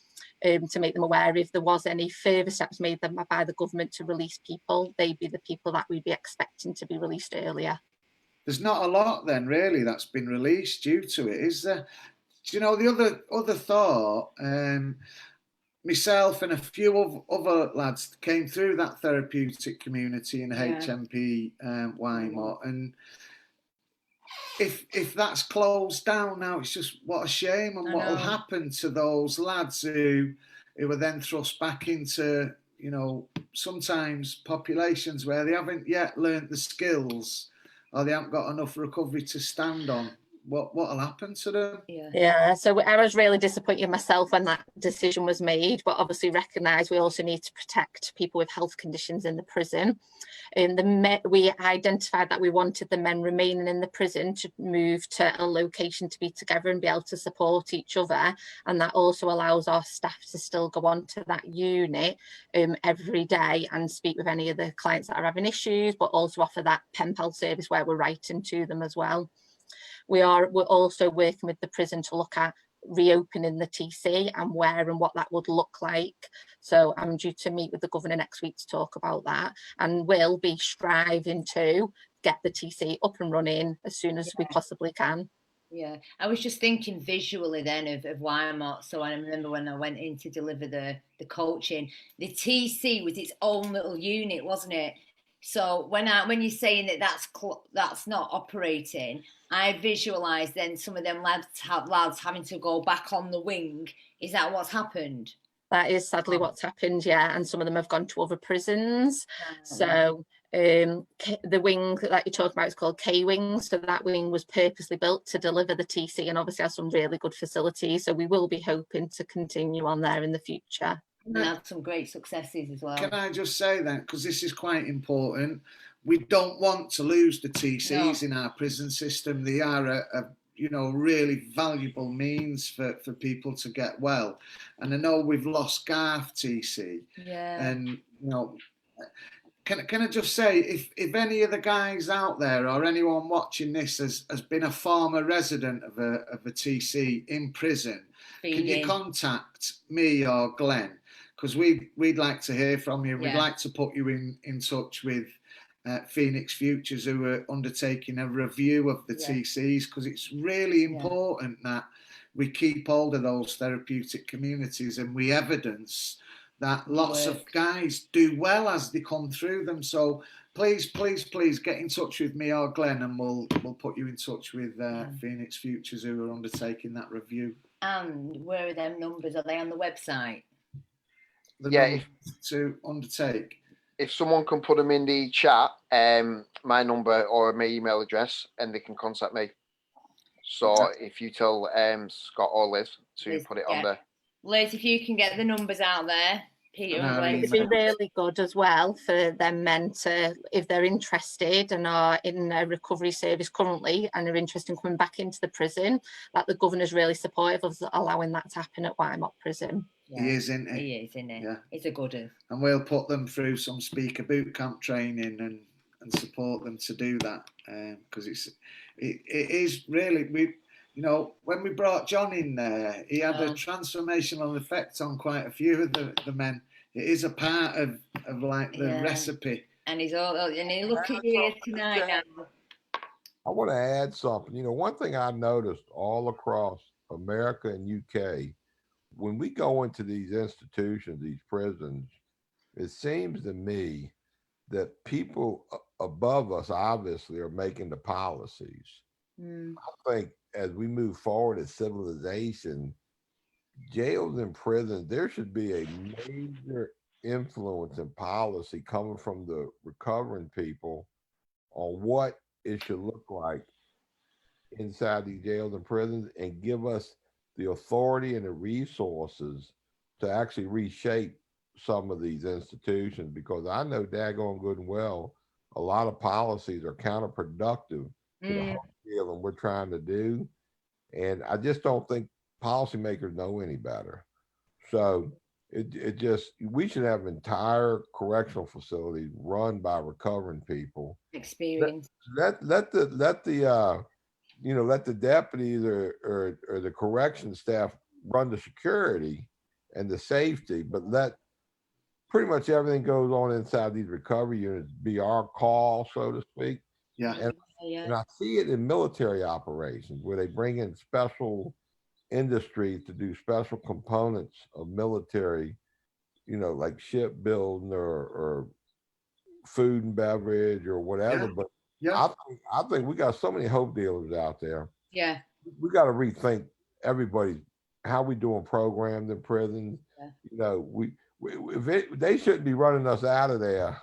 to make them aware if there was any further steps made by the government to release people, they'd be the people that we'd be expecting to be released earlier. There's not a lot then really that's been released due to it, is there? Do you know, the other thought, myself and a few other lads came through that therapeutic community in HMP Wymore, and if that's closed down now, it's just what a shame. And what will happen to those lads who were then thrust back into, you know, sometimes populations where they haven't yet learnt the skills or they haven't got enough recovery to stand on? What'll happen to them? Yeah, so I was really disappointed myself when that decision was made, but obviously recognise we also need to protect people with health conditions in the prison. We identified that we wanted the men remaining in the prison to move to a location to be together and be able to support each other, and that also allows our staff to still go on to that unit every day and speak with any of the clients that are having issues, but also offer that pen pal service where we're writing to them as well. We're also working with the prison to look at reopening the TC and where and what that would look like. So I'm due to meet with the governor next week to talk about that, and we'll be striving to get the TC up and running as soon as we possibly can. Yeah, I was just thinking visually then of Wymore. So I remember when I went in to deliver the coaching, the TC was its own little unit, wasn't it? So when you're saying that that's not operating, I visualise then some of them lads having to go back on the wing. Is that what's happened? That is sadly what's happened, yeah. And some of them have gone to other prisons. So the wing that you're talking about is called K-Wing. So that wing was purposely built to deliver the TC and obviously has some really good facilities. So we will be hoping to continue on there in the future. And had some great successes as well. Can I just say that, because this is quite important, we don't want to lose the TCs in our prison system. They are a really valuable means for people to get well. And I know we've lost Garth TC. Yeah. And, you know, can I just say, if any of the guys out there or anyone watching this has been a former resident of a TC in prison, can you contact me or Glenn? Because we'd like to hear from you. We'd like to put you in touch with Phoenix Futures, who are undertaking a review of the TCs, because it's really important that we keep hold of those therapeutic communities and we evidence that lots of guys do well as they come through them. So please get in touch with me or Glenn, and we'll put you in touch with Phoenix Futures, who are undertaking that review. And where are them numbers? Are they on the website? To undertake. If someone can put them in the chat, my number or my email address, and they can contact me. So if you tell Scott or Liz to put it on there. Liz, if you can get the numbers out there, Peter And and I Blaine. It'd be really good as well for them men to, if they're interested and are in a recovery service currently and are interested in coming back into the prison, that the governor's really supportive of allowing that to happen at Wymot Prison. Yeah, He is, isn't he? He is, isn't he? Yeah. He's a good one. And we'll put them through some speaker boot camp training and support them to do that, because it is really, we, you know, when we brought John in there, he had a transformational effect on quite a few of the men. It is a part of like the recipe. And he's all, and he look at you here tonight now. I want to add something. You know, one thing I noticed all across America and UK, when we go into these institutions, these prisons, it seems to me that people above us obviously are making the policies. I think as we move forward as civilization, jails and prisons, there should be a major influence and policy coming from the recovering people on what it should look like inside these jails and prisons, and give us the authority and the resources to actually reshape some of these institutions, because I know daggone good and well a lot of policies are counterproductive to the whole deal and we're trying to do, and I just don't think policymakers know any better. So it just, we should have entire correctional facilities run by recovering people. Experience. Let the you know, let the deputies or the correction staff run the security and the safety, but let pretty much everything goes on inside these recovery units be our call, so to speak. Yeah. And I see it in military operations where they bring in special industries to do special components of military, you know, like shipbuilding or food and beverage or whatever. Yeah. But Yeah. I think we got so many hope dealers out there. Yeah. We got to rethink everybody, how we doing programs in prisons. Yeah. You know, they shouldn't be running us out of there.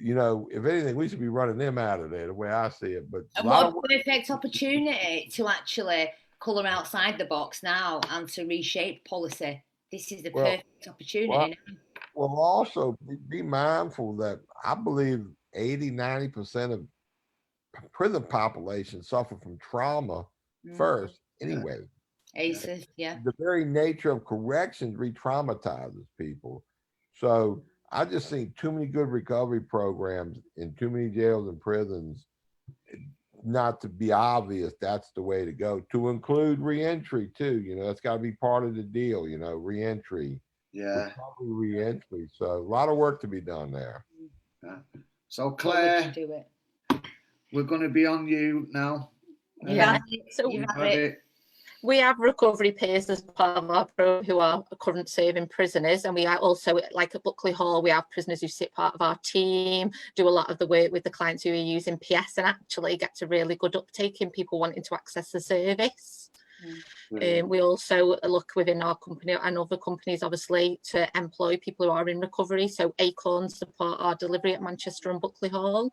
You know, if anything, we should be running them out of there, the way I see it. But And what a perfect opportunity to actually colour outside the box now and to reshape policy. This is the perfect opportunity. Well, also be mindful that I believe 80–90% of prison population suffer from trauma first anyway. ACEs, yeah. The very nature of corrections re-traumatizes people. So I just seen too many good recovery programs in too many jails and prisons not to be obvious that's the way to go, to include reentry too. You know, that's got to be part of the deal, you know, reentry. Yeah. Reentry. So a lot of work to be done there. Yeah. So Claire, we're going to be on you now. Yeah. So we have recovery peers as part of our program who are current serving prisoners, and we are also, like at Buckley Hall, we have prisoners who sit part of our team, do a lot of the work with the clients who are using PS, and actually get a really good uptake in people wanting to access the service. We also look within our company and other companies, obviously, to employ people who are in recovery. So Acorn support our delivery at Manchester and Buckley Hall.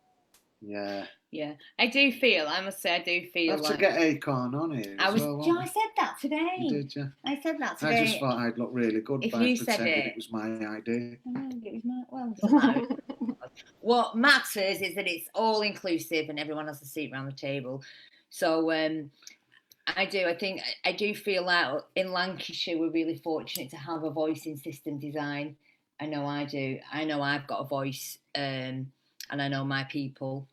Yeah. Yeah, I do feel, I must say, I do feel like to get Acorn on here. I said that today. You did, yeah. I said that today. I just thought I'd look really good if by you pretending said it was my idea. It was my, what matters is that it's all inclusive and everyone has a seat around the table. So I do feel like in Lancashire we're really fortunate to have a voice in system design. I know I do. I know I've got a voice, and I know my people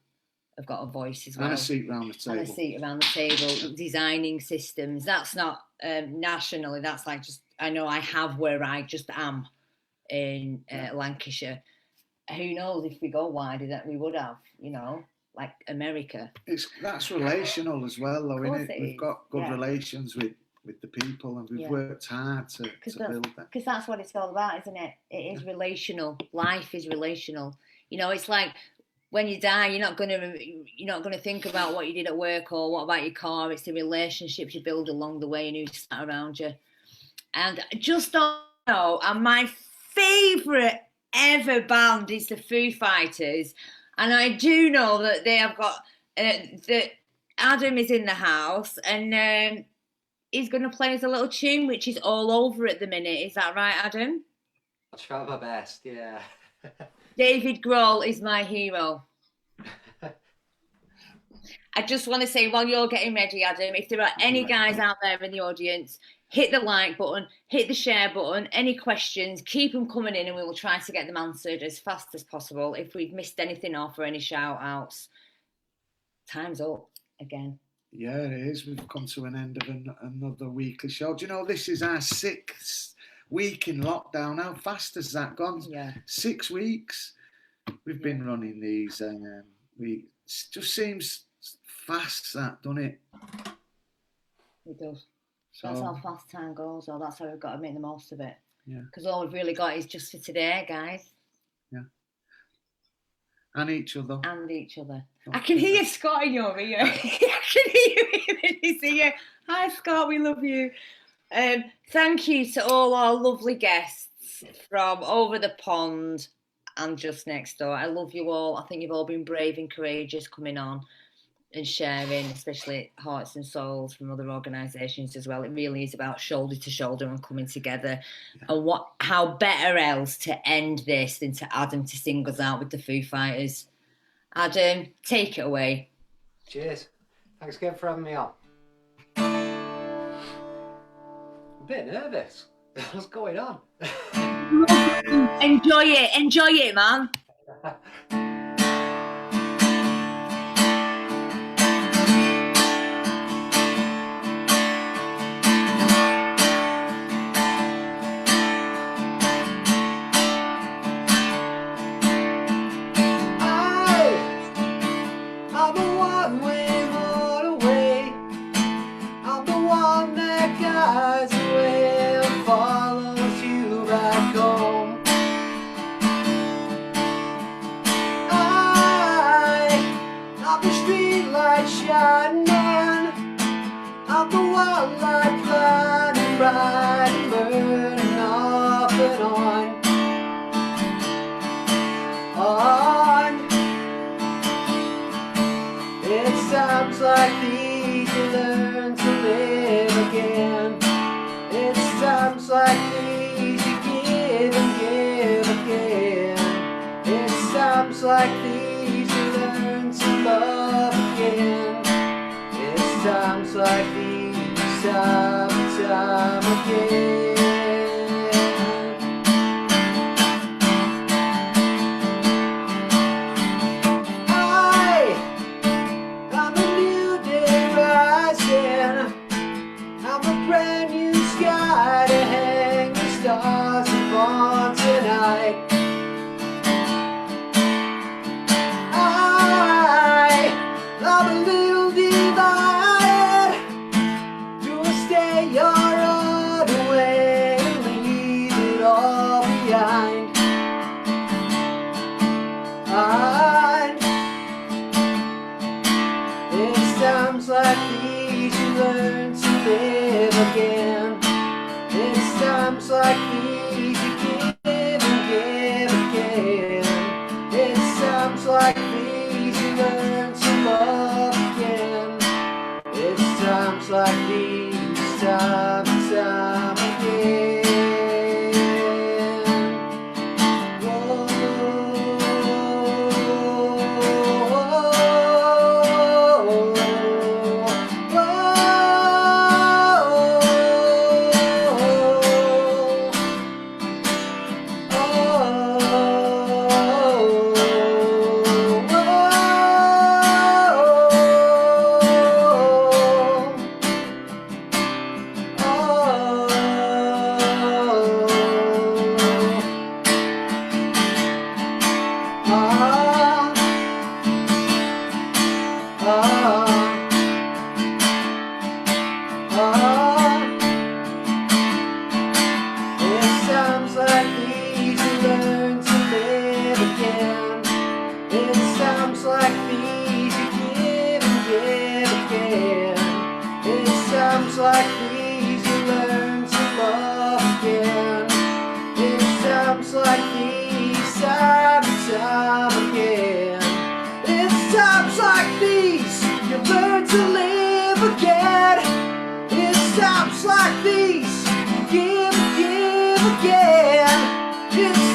have got a voice as well. And a seat around the table. And a seat around the table, designing systems. That's not nationally, that's like just, I know I have where I just am in Lancashire. Who knows if we go wider that we would have, you know, like America. That's relational as well, though, isn't it? We've got good relations with the people, and we've worked hard to build that. Because that's what it's all about, isn't it? It is relational. Life is relational. You know, it's like when you die, you're not gonna think about what you did at work or what about your car. It's the relationships you build along the way and who's sat around you. And just don't know. And my favourite ever band is the Foo Fighters, and I do know that they have got that Adam is in the house and he's going to play us a little tune which is all over at the minute. Is that right, Adam? I'll try my best, yeah. David Grohl is my hero. I just want to say, while you're getting ready, Adam, if there are any guys out there in the audience, hit the like button, hit the share button, any questions, keep them coming in and we will try to get them answered as fast as possible. If we've missed anything off or any shout outs, time's up again. Yeah, it is. We've come to an end of another weekly show. Do you know, this is our 6th week in lockdown. How fast has that gone? Yeah. 6 weeks we've been running these. It just seems fast, that, doesn't it? It does. So, that's how fast time goes, or that's how we've got to make the most of it. Yeah. Because all we've really got is just for today, guys. Yeah. And each other. And each other. I can hear Scott in your ear. I can hear him in his ear. Hi, Scott, we love you. Thank you to all our lovely guests from over the pond and just next door. I love you all. I think you've all been brave and courageous coming on and sharing, especially Hearts and Souls from other organisations as well. It really is about shoulder to shoulder and coming together. And how better else to end this than to Adam to sing us out with the Foo Fighters. Adam, take it away. Cheers. Thanks again for having me on. I'm a bit nervous. What's going on? Enjoy it, man. I'm the one way motorway. I'm the one that guides the way and follows you back home. I'm the street light shining man. I'm the one light blinding bright and burning off and on. It's times like these you learn to live again. It's times like these you give and give again. It's times like these you learn to love again. It's times like these, time and time again. I'm a new day rising. I'm a brand new sky to hang the stars upon tonight. I'm a little divided. Do I stay or run away and leave it all behind? It's times like these you learn to live again. It's times like these you give and give again. It's times like these you learn to love again. It's times like these, time and time again.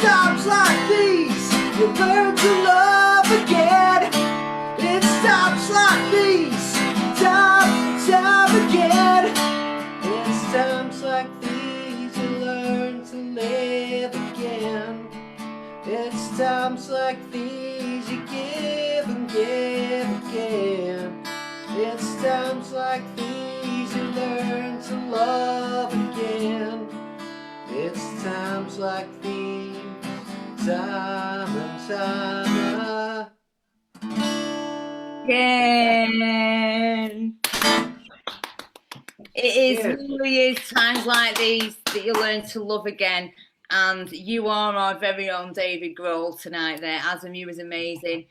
times like these you learn to love again. It's times like these, time and time again. It's times like these you learn to live again. It's times like these you give and give again. It's times like these you learn to love again. It's times like these, time and time again. It really is times like these that you learn to love again. And you are our very own David Grohl tonight there. Adam, you was amazing.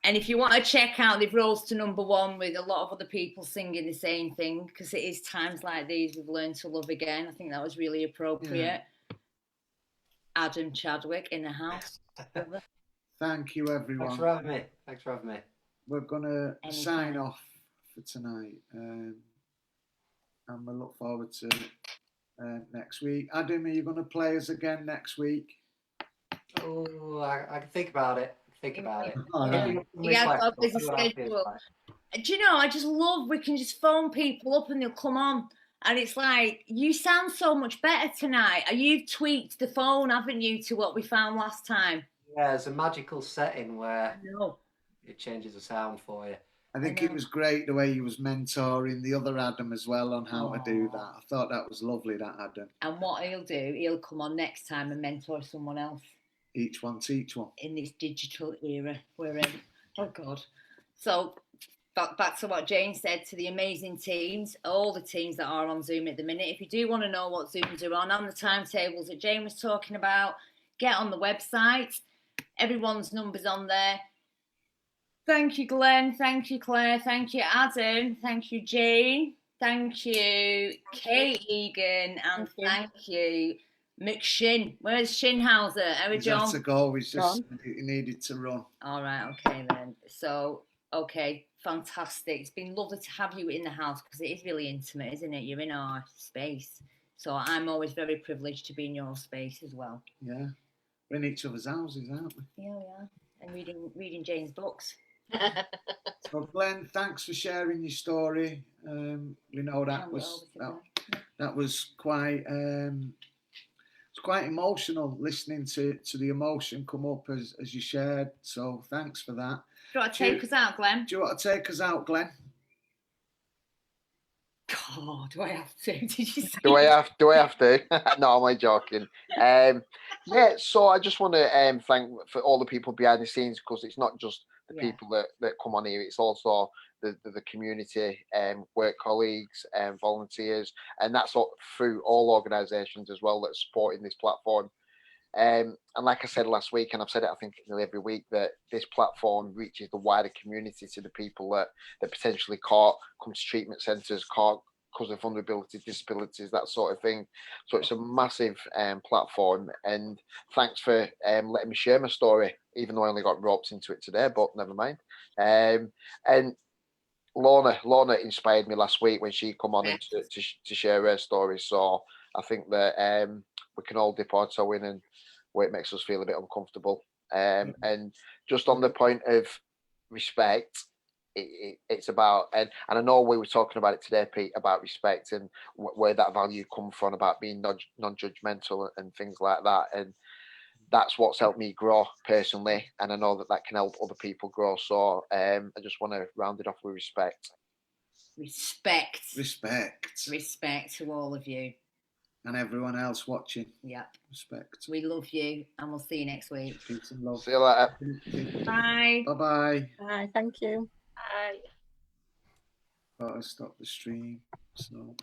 And if you want to check out, they've rose to #1 with a lot of other people singing the same thing, because it is times like these we've learned to love again. I think that was really appropriate. Yeah. Adam Chadwick in the house. Thank you, everyone. Thanks for having me. Thanks for having me. We're going to sign off for tonight. And we look forward to next week. Adam, are you going to play us again next week? Oh, I can think about it. Think about it. You guys got a busy schedule. Do you know, I just love, we can just phone people up and they'll come on. And it's like, you sound so much better tonight. You've tweaked the phone, haven't you, to what we found last time? Yeah, there's a magical setting where it changes the sound for you. I think it was great the way you was mentoring the other Adam as well on how to do that. I thought that was lovely, that Adam. And what he'll do, he'll come on next time and mentor someone else. Each one teach one. In this digital era we're in. Oh, God. So, back to what Jane said, to the amazing teams, all the teams that are on Zoom at the minute. If you do want to know what Zooms are on the timetables that Jane was talking about, get on the website. Everyone's number's on there. Thank you, Glenn. Thank you, Claire. Thank you, Adam. Thank you, Jane. Thank you, Kate Egan. And thank you, McShin. Where's Shinhauser? He's had to go. He's just he needed to run. All right, okay then. So, okay, fantastic. It's been lovely to have you in the house because it is really intimate, isn't it? You're in our space. So I'm always very privileged to be in your space as well. Yeah. We're in each other's houses, aren't we? Yeah, we are. And reading Jane's books. So Glenn, thanks for sharing your story. We know that was quite it's quite emotional listening to the emotion come up as you shared. So thanks for that. Do you want to take us out, Glenn? Do you want to take us out, Glenn? God, do I have to? Did you say? Do I have to? No, I'm only joking. Yeah, so I just want to thank for all the people behind the scenes, because it's not just the people that come on here, it's also the community, work colleagues and volunteers, and that's all through all organisations as well that's supporting this platform. And like I said last week, and I've said it I think nearly every week, that this platform reaches the wider community, to the people that potentially come to treatment centres, because of vulnerability, disabilities, that sort of thing. So it's a massive platform, and thanks for letting me share my story, even though I only got roped into it today, but never mind. And Lorna inspired me last week when she come on to share her story. So I think that we can all dip our toe in and where it makes us feel a bit uncomfortable. And just on the point of respect, it's about, and I know we were talking about it today, Pete, about respect and where that value comes from, about being non-judgmental and things like that. And that's what's helped me grow personally, and I know that can help other people grow. So I just want to round it off with respect. Respect to all of you. And everyone else watching. Yep. Respect. We love you, and we'll see you next week. Peace and love. See you later. Bye. Bye-bye. Bye, thank you. Bye. Gotta stop the stream. So.